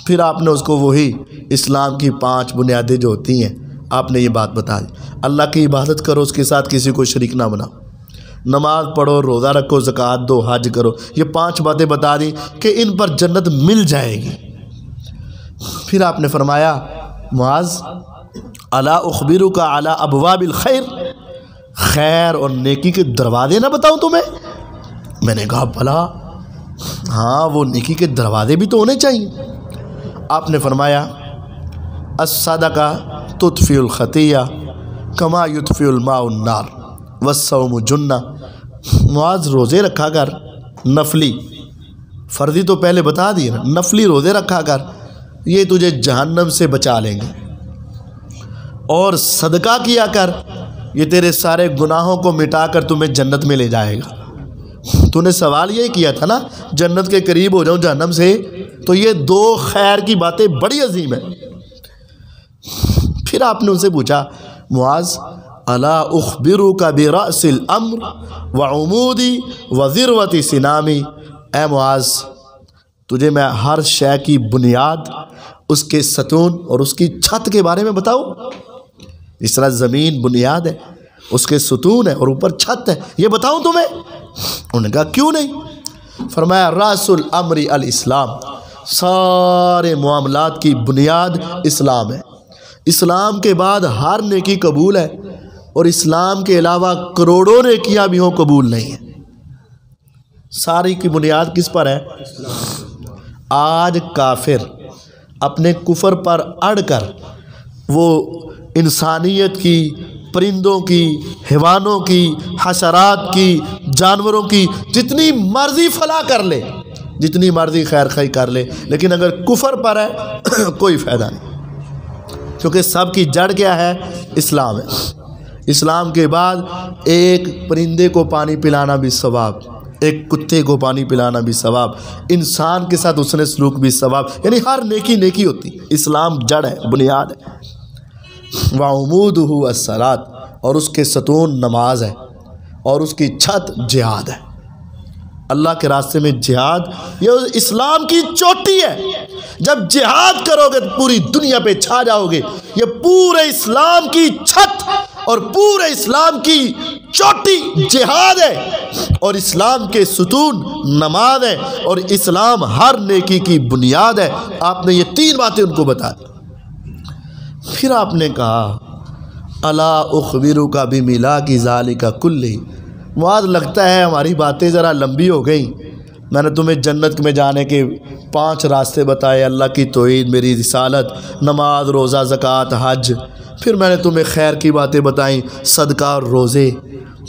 پھر آپ نے اس کو وہی اسلام کی 5 بنیادیں جو ہوتی ہیں آپ نے یہ بات بتا دی، اللہ کی عبادت کرو، اس کے ساتھ کسی کو شریک نہ بناؤ، نماز پڑھو، روزہ رکھو، زکوٰۃ دو، حج کرو، یہ 5 باتیں بتا دی کہ ان پر جنت مل جائے گی۔ پھر آپ نے فرمایا معاذ الا اخبرک علی ابواب الخیر، خیر اور نیکی کے دروازے نہ بتاؤں تمہیں؟ میں نے کہا بھلا ہاں، وہ نیکی کے دروازے بھی تو ہونے چاہیے۔ آپ نے فرمایا الصدقہ تطفئ الخطیہ کما یطفئ الماء النار والصوم جنہ، معاذ روزے رکھا کر، نفلی، فرضی تو پہلے بتا دیے نا، نفلی روزے رکھا کر، یہ تجھے جہنم سے بچا لیں گے، اور صدقہ کیا کر، یہ تیرے سارے گناہوں کو مٹا کر تمہیں جنت میں لے جائے گا۔ تو نے سوال یہ کیا تھا نا جنت کے قریب ہو جاؤں جہنم سے، تو یہ 2 خیر کی باتیں بڑی عظیم ہیں۔ پھر آپ نے ان سے پوچھا معاذ الا اخبرک برأس الامر وعمودی وذروۃ سنامی، اے معاذ تجھے میں ہر شے کی بنیاد، اس کے ستون اور اس کی چھت کے بارے میں بتاؤں؟ اس طرح زمین بنیاد ہے، اس کے ستون ہے اور اوپر چھت ہے، یہ بتاؤں تمہیں؟ انہوں نے کہا کیوں نہیں؟ فرمایا راس الامر الاسلام، سارے معاملات کی بنیاد اسلام ہے، اسلام کے بعد ہر نیکی قبول ہے، اور اسلام کے علاوہ کروڑوں نیکیاں بھی ہوں قبول نہیں ہیں۔ ساری کی بنیاد کس پر ہے؟ آج کافر اپنے کفر پر اڑ کر وہ انسانیت کی، پرندوں کی، حیوانوں کی، حشرات کی، جانوروں کی جتنی مرضی فلاح کر لے، جتنی مرضی خیر خواہی کر لے، لیکن اگر کفر پر ہے کوئی فائدہ نہیں، کیونکہ سب کی جڑ کیا ہے؟ اسلام ہے۔ اسلام کے بعد ایک پرندے کو پانی پلانا بھی ثواب، ایک کتے کو پانی پلانا بھی ثواب، انسان کے ساتھ اس نے سلوک بھی ثواب، یعنی ہر نیکی نیکی ہوتی۔ اسلام جڑ ہے، بنیاد ہے۔ وعمودہ الصلاۃ، اور اس کے ستون نماز ہے، اور اس کی چھت جہاد ہے۔ اللہ کے راستے میں جہاد یہ اسلام کی چوٹی ہے، جب جہاد کرو گے تو پوری دنیا پہ چھا جاؤ گے۔ یہ پورے اسلام کی چھت اور پورے اسلام کی چوٹی جہاد ہے، اور اسلام کے ستون نماز ہے، اور اسلام ہر نیکی کی بنیاد ہے۔ آپ نے یہ 3 باتیں ان کو بتا دی۔ پھر آپ نے کہا الا اخبرک بملاک ذالک کلہ، معاذ لگتا ہے ہماری باتیں ذرا لمبی ہو گئیں، میں نے تمہیں جنت میں جانے کے 5 راستے بتائے، اللہ کی توحید، میری رسالت، نماز، روزہ، زکوٰۃ، حج، پھر میں نے تمہیں خیر کی باتیں بتائیں، صدقہ اور روزے،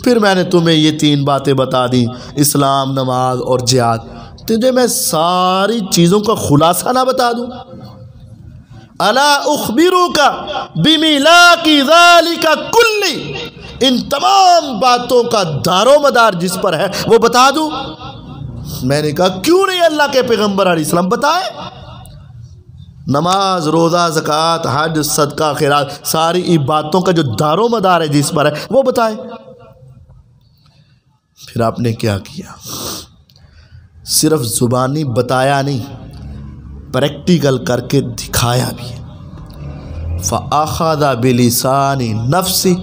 پھر میں نے تمہیں یہ 3 باتیں بتا دیں، اسلام، نماز اور جہاد، تجھے میں ساری چیزوں کا خلاصہ نہ بتا دوں؟ الا اخبرک بملاک ذالک کلہ، ان تمام باتوں کا دار و مدار جس پر ہے وہ بتا دوں؟ میں نے کہا کیوں نہیں اللہ کے پیغمبر علیہ السلام، بتائے۔ نماز، روزہ، زکوٰۃ، حج، صدقہ، خیرات، ساری باتوں کا جو دار و مدار ہے جس پر ہے وہ بتائے۔ پھر آپ نے کیا کیا؟ صرف زبانی بتایا نہیں، پریکٹیکل کر کے دکھایا بھی ہے۔ فَأَخَذَ بِلِسَانِ نَفْسِ،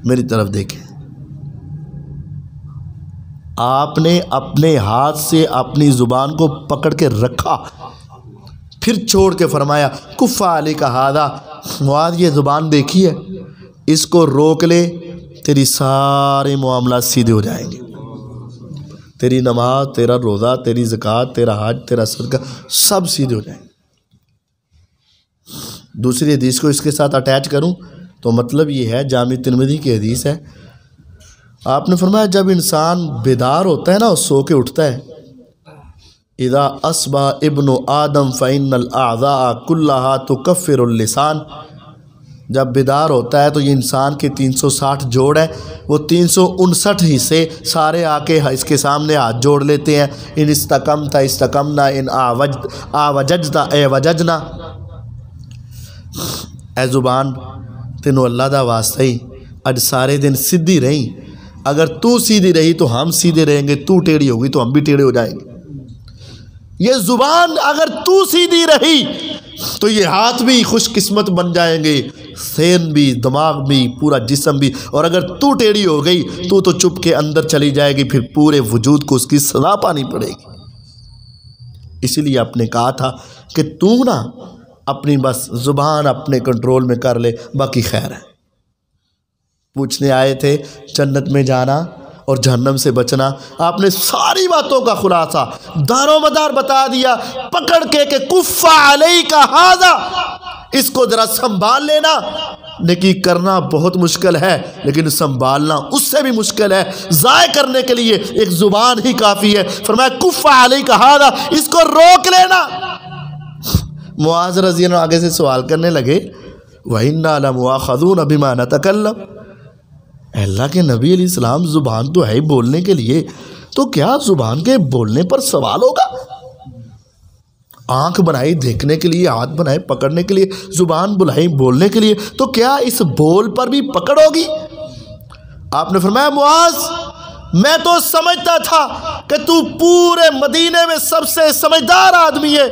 میری طرف دیکھیں، آپ نے اپنے ہاتھ سے اپنی زبان کو پکڑ کے رکھا، پھر چھوڑ کے فرمایا کفا علیک ھذا، معاذ یہ زبان دیکھی ہے، اس کو روک لے، تیری سارے معاملات سیدھے ہو جائیں گے، تیری نماز، تیرا روزہ، تیری زکوٰۃ، تیرا حج، تیرا صدقہ، سب سیدھے ہو جائیں گے۔ دوسری حدیث کو اس کے ساتھ اٹیچ کروں تو مطلب یہ ہے، جامع ترمذی کی حدیث ہے، آپ نے فرمایا جب انسان بیدار ہوتا ہے نا، سو کے اٹھتا ہے، اذا اصبح ابن آدم فإن الاعضاء كلها تكفر اللسان، جب بیدار ہوتا ہے تو یہ انسان کے 360 جوڑ ہیں، وہ 359 حصے سارے آ کے اس کے سامنے ہاتھ جوڑ لیتے ہیں، ان استقمت استقمنا، ان آوججت اعوججنا، اے زبان تینوں اللہ دا واسطہ ہی اج سارے دن سیدھی رہی، اگر تو سیدھی رہی تو ہم سیدھے رہیں گے، تو ٹیڑھی ہوگی تو ہم بھی ٹیڑھے ہو جائیں گے۔ یہ زبان اگر تو سیدھی رہی تو یہ ہاتھ بھی خوش قسمت بن جائیں گے، سین بھی، دماغ بھی، پورا جسم بھی، اور اگر تو ٹیڑھی ہو گئی تو چپ کے اندر چلی جائے گی، پھر پورے وجود کو اس کی سزا پانی پڑے گی۔ اسی لیے آپ نے کہا تھا کہ تو نا اپنی بس زبان اپنے کنٹرول میں کر لے، باقی خیر ہے۔ پوچھنے آئے تھے جنت میں جانا اور جہنم سے بچنا، آپ نے ساری باتوں کا خلاصہ دار و مدار بتا دیا پکڑ کے کہ کف علیک ھذا، اس کو ذرا سنبھال لینا۔ نیکی کرنا بہت مشکل ہے لیکن سنبھالنا اس سے بھی مشکل ہے، ضائع کرنے کے لیے ایک زبان ہی کافی ہے۔ فرمایا کف علیک ھذا، اس کو روک لینا۔ معاذ رضی اللہ عنہ آگے سے سوال کرنے لگے وَإِنَّا لَمُؤَاخَذُونَ بِمَا نَتَكَلَّمُ، اے اللہ کے نبی علیہ السلام زبان تو ہے بولنے کے لیے، تو کیا زبان کے بولنے پر سوال ہوگا؟ آنکھ بنائی دیکھنے کے لیے، ہاتھ بنائے پکڑنے کے لیے، زبان بلائی بولنے کے لیے، تو کیا اس بول پر بھی پکڑ ہوگی؟ آپ نے فرمایا معاذ میں تو سمجھتا تھا کہ تو پورے مدینے میں سب سے سمجھدار آدمی ہے،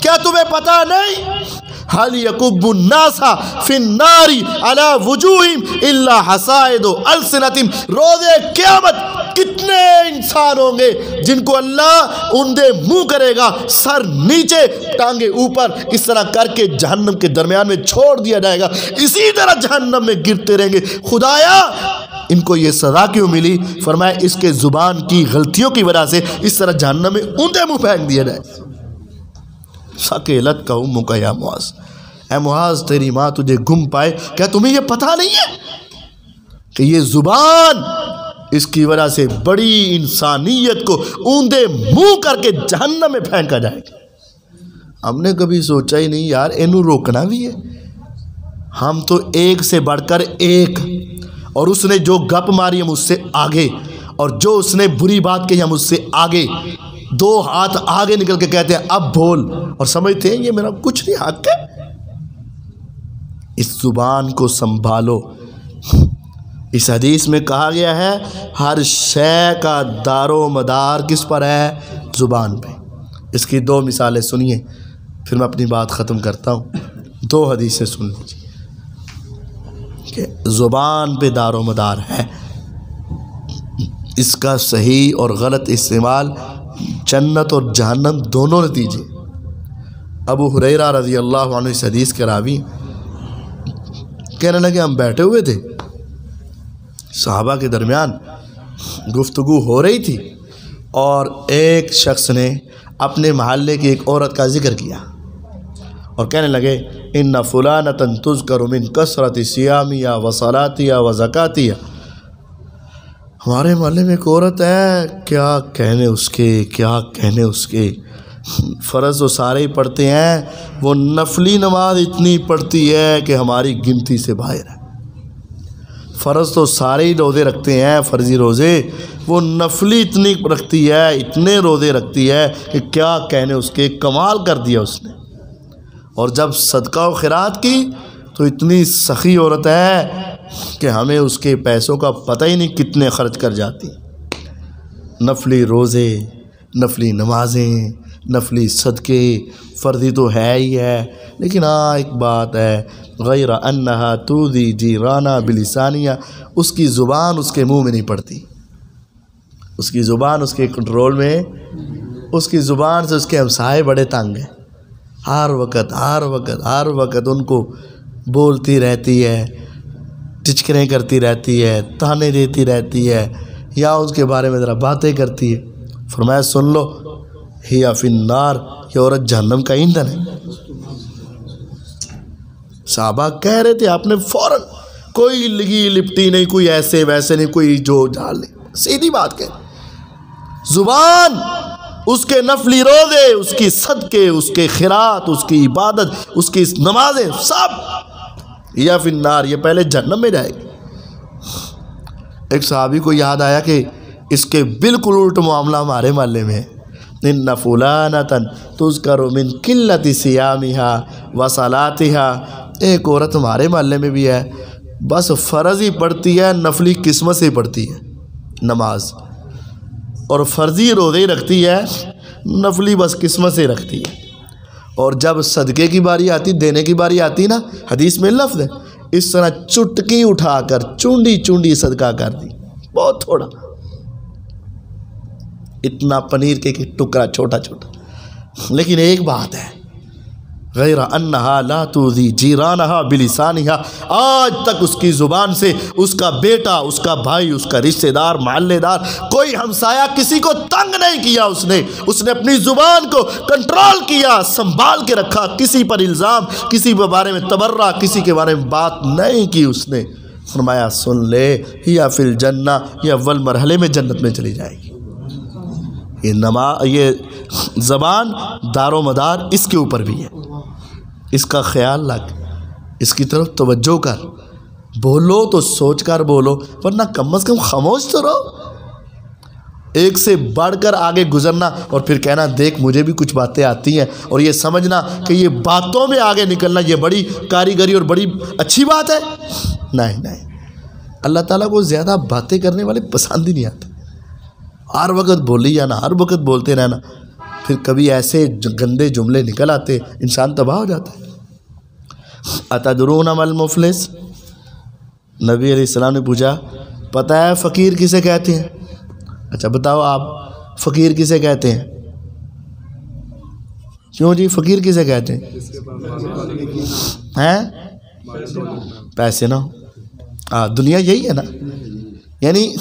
کیا تمہیں پتا نہیں حل یکب الناس فی النار علی وجوہہم الا حصائد السنتہم، روز قیامت کتنے انسان ہوں گے جن کو اللہ اندھے منہ کرے گا، سر نیچے ٹانگیں اوپر اس طرح کر کے جہنم کے درمیان میں چھوڑ دیا جائے گا، اسی طرح جہنم میں گرتے رہیں گے۔ خدایا ان کو یہ سزا کیوں ملی؟ فرمایا اس کے زبان کی غلطیوں کی وجہ سے اس طرح جہنم میں اندھے منہ پھینک دیا جائے۔ ثقلتک امک یا معاذ، اے معاذ تیری ماں تجھے گم پائے، کیا تمہیں یہ پتہ نہیں ہے کہ یہ زبان اس کی وجہ سے بڑی انسانیت کو اندھے منہ کر کے جہنم میں پھینکا جائے گا؟ ہم نے کبھی سوچا ہی نہیں یار اینو روکنا بھی ہے۔ ہم تو ایک سے بڑھ کر ایک، اور اس نے جو گپ ماری ہم اس سے آگے، اور جو اس نے بری بات کہی ہم اس سے آگے، دو ہاتھ آگے نکل کے کہتے ہیں اب بول، اور سمجھتے ہیں یہ میرا کچھ نہیں حق ہے۔ اس زبان کو سنبھالو۔ اس حدیث میں کہا گیا ہے ہر شے کا دار و مدار کس پر ہے؟ زبان پہ۔ اس کی دو مثالیں سنیے پھر میں اپنی بات ختم کرتا ہوں۔ دو حدیثیں سن لیجیے کہ زبان پہ دار و مدار ہے، اس کا صحیح اور غلط استعمال جنت اور جہنم دونوں نتیجے۔ ابو ہریرہ رضی اللہ عنہ اس حدیث کے راوی کہنے لگے ہم بیٹھے ہوئے تھے، صحابہ کے درمیان گفتگو ہو رہی تھی، اور ایک شخص نے اپنے محلے کی ایک عورت کا ذکر کیا اور کہنے لگے ان فلانۃ تذکر من کثرت صیامہا و صلاتہا و زکاتہا، ہمارے محلے میں ایک عورت ہے، کیا کہنے اس کے، کیا کہنے اس کے، فرض تو سارے ہی پڑھتے ہیں، وہ نفلی نماز اتنی پڑھتی ہے کہ ہماری گنتی سے باہر ہے۔ فرض تو سارے ہی روزے رکھتے ہیں، فرضی روزے، وہ نفلی اتنی رکھتی ہے، اتنے روزے رکھتی ہے کہ کیا کہنے اس کے، کمال کر دیا اس نے۔ اور جب صدقہ و خیرات کی تو اتنی سخی عورت ہے کہ ہمیں اس کے پیسوں کا پتہ ہی نہیں کتنے خرچ کر جاتی۔ نفلی روزے، نفلی نمازیں، نفلی صدقے، فرضی تو ہے ہی ہے، لیکن ہاں ایک بات ہے غیر انہا تؤذی جیرانہا بلسانہا، اس کی زبان اس کے منہ میں نہیں پڑتی۔ اس کی زبان اس کے کنٹرول میں ہے، اس کی زبان سے اس کے ہمسائے بڑے تنگ ہیں، ہر وقت ان کو بولتی رہتی ہے، ٹچکریں کرتی رہتی ہے، تانے دیتی رہتی ہے، یا اس کے بارے میں ذرا باتیں کرتی ہے۔ فرمایا سن لو، ہی فی النار، یہ عورت جہنم کا ایندھن ہے۔ صحابہ کہہ رہے تھے، آپ نے فوراً کوئی لگی لپٹی نہیں، کوئی ایسے ویسے نہیں، کوئی جو جال نہیں، سیدھی بات کہہ۔ زبان، اس کے نفلی روزے، اس کی صدقے، اس کے خیرات، اس کی عبادت، اس کی نمازیں، سب یا فی النار، یہ پہلے جہنم میں جائے گی۔ ایک صحابی کو یاد آیا کہ اس کے بالکل الٹ معاملہ ہمارے محلے میں ہے۔ ان فلانۃ تذکر من قلۃ صیامها وصلاتها، ایک عورت ہمارے محلے میں بھی ہے، بس فرض ہی پڑھتی ہے، نفلی قسمت سے پڑھتی ہے نماز، اور فرضی روزے رکھتی ہے، نفلی بس قسمت سے رکھتی ہے، اور جب صدقے کی باری آتی، دینے کی باری آتی نا، حدیث میں لفظ ہے، اس طرح چٹکی اٹھا کر چونڈی چونڈی صدقہ کر دی، بہت تھوڑا، اتنا پنیر کے ٹکڑا چھوٹا چھوٹا۔ لیکن ایک بات ہے، غیر انہا لا تؤذی جیرانہا بلسانہا، آج تک اس کی زبان سے اس کا بیٹا، اس کا بھائی، اس کا رشتہ دار، محلے دار، کوئی ہمسایہ کسی کو تنگ نہیں کیا۔ اس نے اپنی زبان کو کنٹرول کیا، سنبھال کے رکھا، کسی پر الزام، کسی کے بارے میں تبرہ، کسی کے بارے میں بات نہیں کی اس نے۔ فرمایا سن لے، یا فی الجنہ، یہ اول مرحلے میں جنت میں چلی جائے گی۔ یہ زبان دار و مدار اس کے اوپر بھی ہے، اس کا خیال رکھ، اس کی طرف توجہ کر، بولو تو سوچ کر بولو، ورنہ کم از کم خاموش تو رہو۔ ایک سے بڑھ کر آگے گزرنا اور پھر کہنا دیکھ مجھے بھی کچھ باتیں آتی ہیں، اور یہ سمجھنا کہ یہ باتوں میں آگے نکلنا یہ بڑی کاریگری اور بڑی اچھی بات ہے، نہیں۔ اللہ تعالیٰ کو زیادہ باتیں کرنے والے پسند ہی نہیں آتے، ہر وقت بولی جانا، ہر وقت بولتے رہنا، پھر کبھی ایسے گندے جملے نکل آتے، انسان تباہ ہو جاتا ہے۔ اتدرون ما المفلس، نبی علیہ السلام نے پوچھا پتہ ہے فقیر کسے کہتے ہیں؟ اچھا بتاؤ آپ، فقیر کسے کہتے ہیں؟ کیوں جی فقیر کسے کہتے ہیں؟ پیسے نہ ہو، دنیا یہی ہے نا، یعنی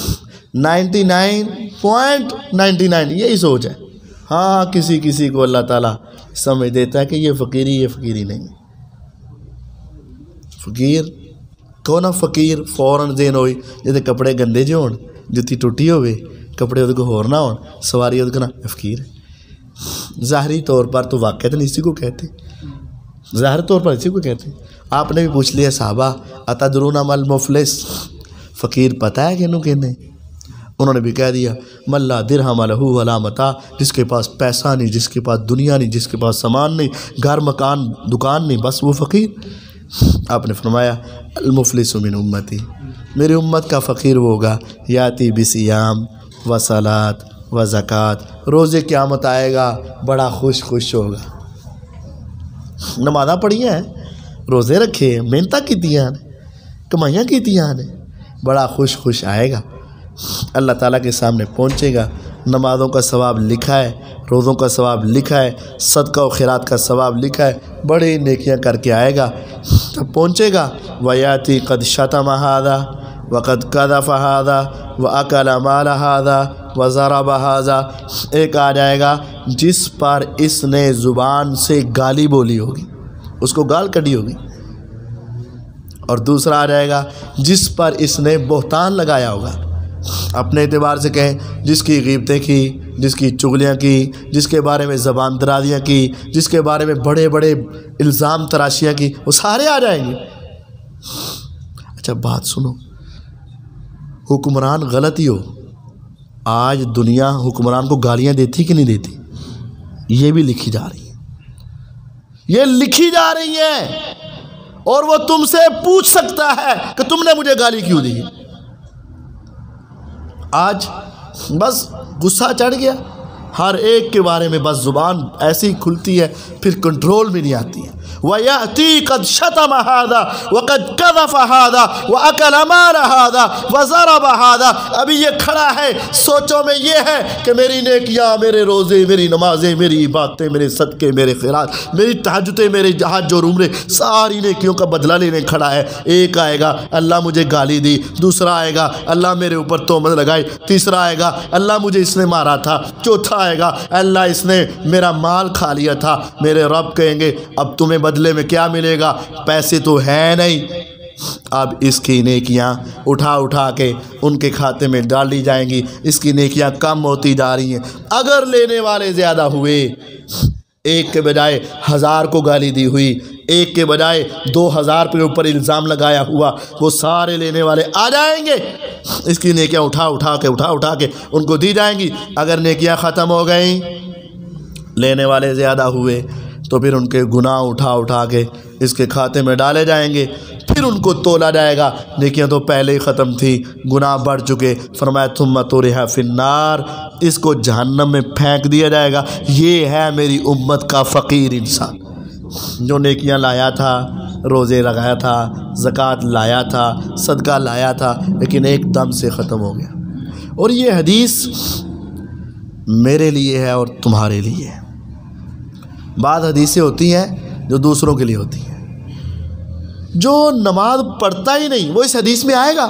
99.99 یہی سوچ ہے۔ ہاں کسی کو اللہ تعالیٰ سمجھ دیتا ہے کہ یہ فقیری نہیں، فقیر کون ہے؟ فقیر فوراً ذہن ہوئی جیسے کپڑے گندے جو ہون، جتی ٹوٹی ہوئے، کپڑے وہ ہور نہ ہون، سواری وہ نا فقیر ہے۔ ظاہری طور پر تو واقعات اسی کو کہتے، ظاہر طور پر اسی کو کہتے۔ آپ نے بھی پوچھ لیا صحابہ اتدرون ما المفلس، فقیر پتہ ہے کہ نہیں؟ انہوں نے بھی کہہ دیا من لا درہم لہ ولا متاع، جس کے پاس پیسہ نہیں، جس کے پاس دنیا نہیں، جس کے پاس سامان نہیں، گھر مکان دکان نہیں، بس وہ فقیر۔ آپ نے فرمایا المفلس من امتی، میری امت کا فقیر وہ ہوگا یاتی بصیام و صلاۃ و زکوٰۃ، روز قیامت آئے گا بڑا خوش ہوگا، نمازاں پڑھی ہیں، روزے رکھے، محنتاں کیتیاں نے، کمائیاں کیتیاں نے، بڑا خوش آئے گا، اللہ تعالیٰ کے سامنے پہنچے گا، نمازوں کا ثواب لکھا ہے، روزوں کا ثواب لکھا ہے، صدقہ و خیرات کا ثواب لکھا ہے، بڑی نیکیاں کر کے آئے گا، جب پہنچے گا وَيَأْتِي قَدْ شَتَمَ هَذَا وَقَدْ قَذَفَ هَذَا وَأَكَلَ مَالَ هَذَا وَضَرَبَ هَذَا، ایک آ جائے گا جس پر اس نے زبان سے گالی بولی ہوگی، اس کو گال کڑی ہوگی، اور دوسرا آ جائے گا جس پر اس نے بہتان لگایا ہوگا، اپنے اعتبار سے کہیں جس کی غیبتیں کی، جس کی چغلیاں کی، جس کے بارے میں زبان درازیاں کی، جس کے بارے میں بڑے بڑے الزام تراشیاں کی، وہ سارے آ جائیں گے۔ اچھا بات سنو، حکمران غلطی ہو، آج دنیا حکمران کو گالیاں دیتی کہ نہیں دیتی؟ یہ بھی لکھی جا رہی ہیں، یہ لکھی جا رہی ہیں، اور وہ تم سے پوچھ سکتا ہے کہ تم نے مجھے گالی کیوں دی؟ آج بس غصہ چڑھ گیا، ہر ایک کے بارے میں بس زبان ایسی کھلتی ہے پھر کنٹرول بھی نہیں آتی ہے۔ وَيَأْتِي قَدْ شَتَمَ هَذَا وَقَدْ قَذَفَ هَذَا وَأَكَلَ مَالَ هَذَا وَضَرَبَ هَذَا۔ ابھی یہ کھڑا ہے، سوچوں میں یہ ہے کہ میری نیکیاں، میرے روزے، میری نمازیں، میری عبادتیں، میرے صدقے، میرے خیرات، میری تہجدیں، میرے حج اور عمرے، ساری نیکیوں کا بدلہ لینے کھڑا ہے۔ ایک آئے گا اللہ مجھے گالی دی، دوسرا آئے گا اللہ میرے اوپر تہمت لگائی، تیسرا آئے گا اللہ مجھے اس نے مارا تھا، چوتھا آئے گا اللہ اس نے میرا مال کھا لیا تھا۔ میرے رب کہیں گے اب تمہیں بدلے میں کیا ملے گا؟ پیسے تو ہے نہیں۔ اب اس کی نیکیاں اٹھا کے ان کے کھاتے میں ڈال دی جائیں گی، اس کی نیکیاں کم ہوتی جا رہی ہیں۔ اگر لینے والے زیادہ ہوئے، ایک کے بجائے 1000 کو گالی دی ہوئی، ایک کے بجائے 2000 کے اوپر الزام لگایا ہوا، وہ سارے لینے والے آ جائیں گے، اس کی نیکیاں اٹھا کے ان کو دی جائیں گی۔ اگر نیکیاں ختم ہو گئیں، لینے والے زیادہ ہوئے، تو پھر ان کے گناہ اٹھا کے اس کے کھاتے میں ڈالے جائیں گے، پھر ان کو تولا جائے گا۔ نیکیاں تو پہلے ہی ختم تھی، گناہ بڑھ چکے، فرمایا ثم طرح فی النار، اس کو جہنم میں پھینک دیا جائے گا۔ یہ ہے میری امت کا فقیر انسان، جو نیکیاں لایا تھا، روزے لگایا تھا، زکوٰۃ لایا تھا، صدقہ لایا تھا، لیکن ایک دم سے ختم ہو گیا۔ اور یہ حدیث میرے لیے ہے اور تمہارے لیے ہے۔ بعض حدیثیں ہوتی ہیں جو دوسروں کے لیے ہوتی ہیں۔ جو نماز پڑھتا ہی نہیں وہ اس حدیث میں آئے گا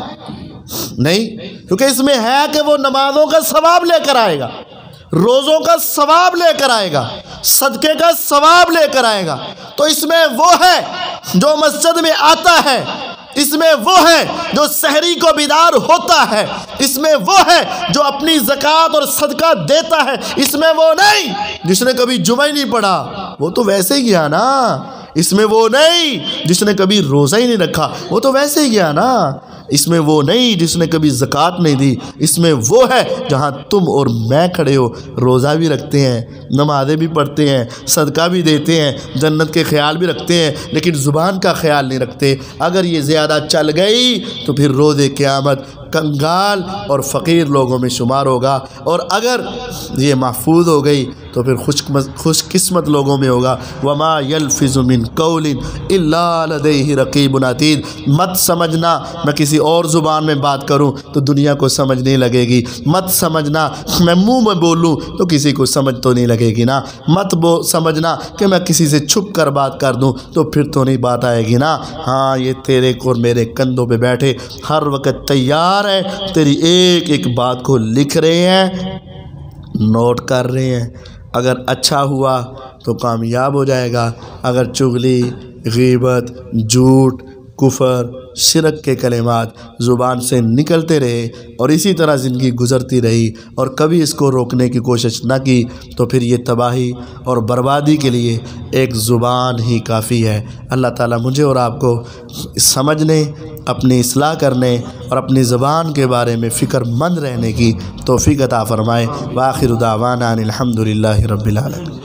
نہیں، کیونکہ اس میں ہے کہ وہ نمازوں کا ثواب لے کر آئے گا، روزوں کا ثواب لے کر آئے گا، صدقے کا ثواب لے کر آئے گا۔ تو اس میں وہ ہے جو مسجد میں آتا ہے، اس میں وہ ہے جو سحری کو بیدار ہوتا ہے، اس میں وہ ہے جو اپنی زکوٰۃ اور صدقہ دیتا ہے، اس میں وہ نہیں جس نے کبھی جمعہ ہی نہیں پڑھا، وہ تو ویسے ہی گیا نا۔ اس میں وہ نہیں جس نے کبھی روزہ ہی نہیں رکھا، وہ تو ویسے ہی گیا نا۔ اس میں وہ نہیں جس نے کبھی زکوٰۃ نہیں دی، اس میں وہ ہے جہاں تم اور میں کھڑے ہو، روزہ بھی رکھتے ہیں، نمازیں بھی پڑھتے ہیں، صدقہ بھی دیتے ہیں، جنت کے خیال بھی رکھتے ہیں، لیکن زبان کا خیال نہیں رکھتے۔ اگر یہ زیادہ چل گئی تو پھر روز قیامت کنگال اور فقیر لوگوں میں شمار ہوگا، اور اگر یہ محفوظ ہو گئی تو پھر خوش قسمت لوگوں میں ہوگا۔ وما يلفظ من قول الا لديه رقیب عتید۔ مت سمجھنا میں کسی اور زبان میں بات کروں تو دنیا کو سمجھ نہیں لگے گی، مت سمجھنا میں منہ میں بولوں تو کسی کو سمجھ تو نہیں لگے گی نا، مت سمجھنا کہ میں کسی سے چھپ کر بات کر دوں تو پھر تو نہیں بات آئے گی نا۔ ہاں، یہ تیرے اور میرے کندھوں پہ بیٹھے ہر وقت تیار ہے، تیری ایک ایک بات کو لکھ رہے ہیں، نوٹ کر رہے ہیں۔ اگر اچھا ہوا تو کامیاب ہو جائے گا، اگر چغلی، غیبت، جھوٹ، کفر، شرک کے کلمات زبان سے نکلتے رہے اور اسی طرح زندگی گزرتی رہی اور کبھی اس کو روکنے کی کوشش نہ کی تو پھر یہ تباہی اور بربادی کے لیے ایک زبان ہی کافی ہے۔ اللہ تعالیٰ مجھے اور آپ کو سمجھنے، اپنی اصلاح کرنے اور اپنی زبان کے بارے میں فکر مند رہنے کی توفیق عطا فرمائے۔ وآخر دعوانا ان الحمد للہ رب العالمین۔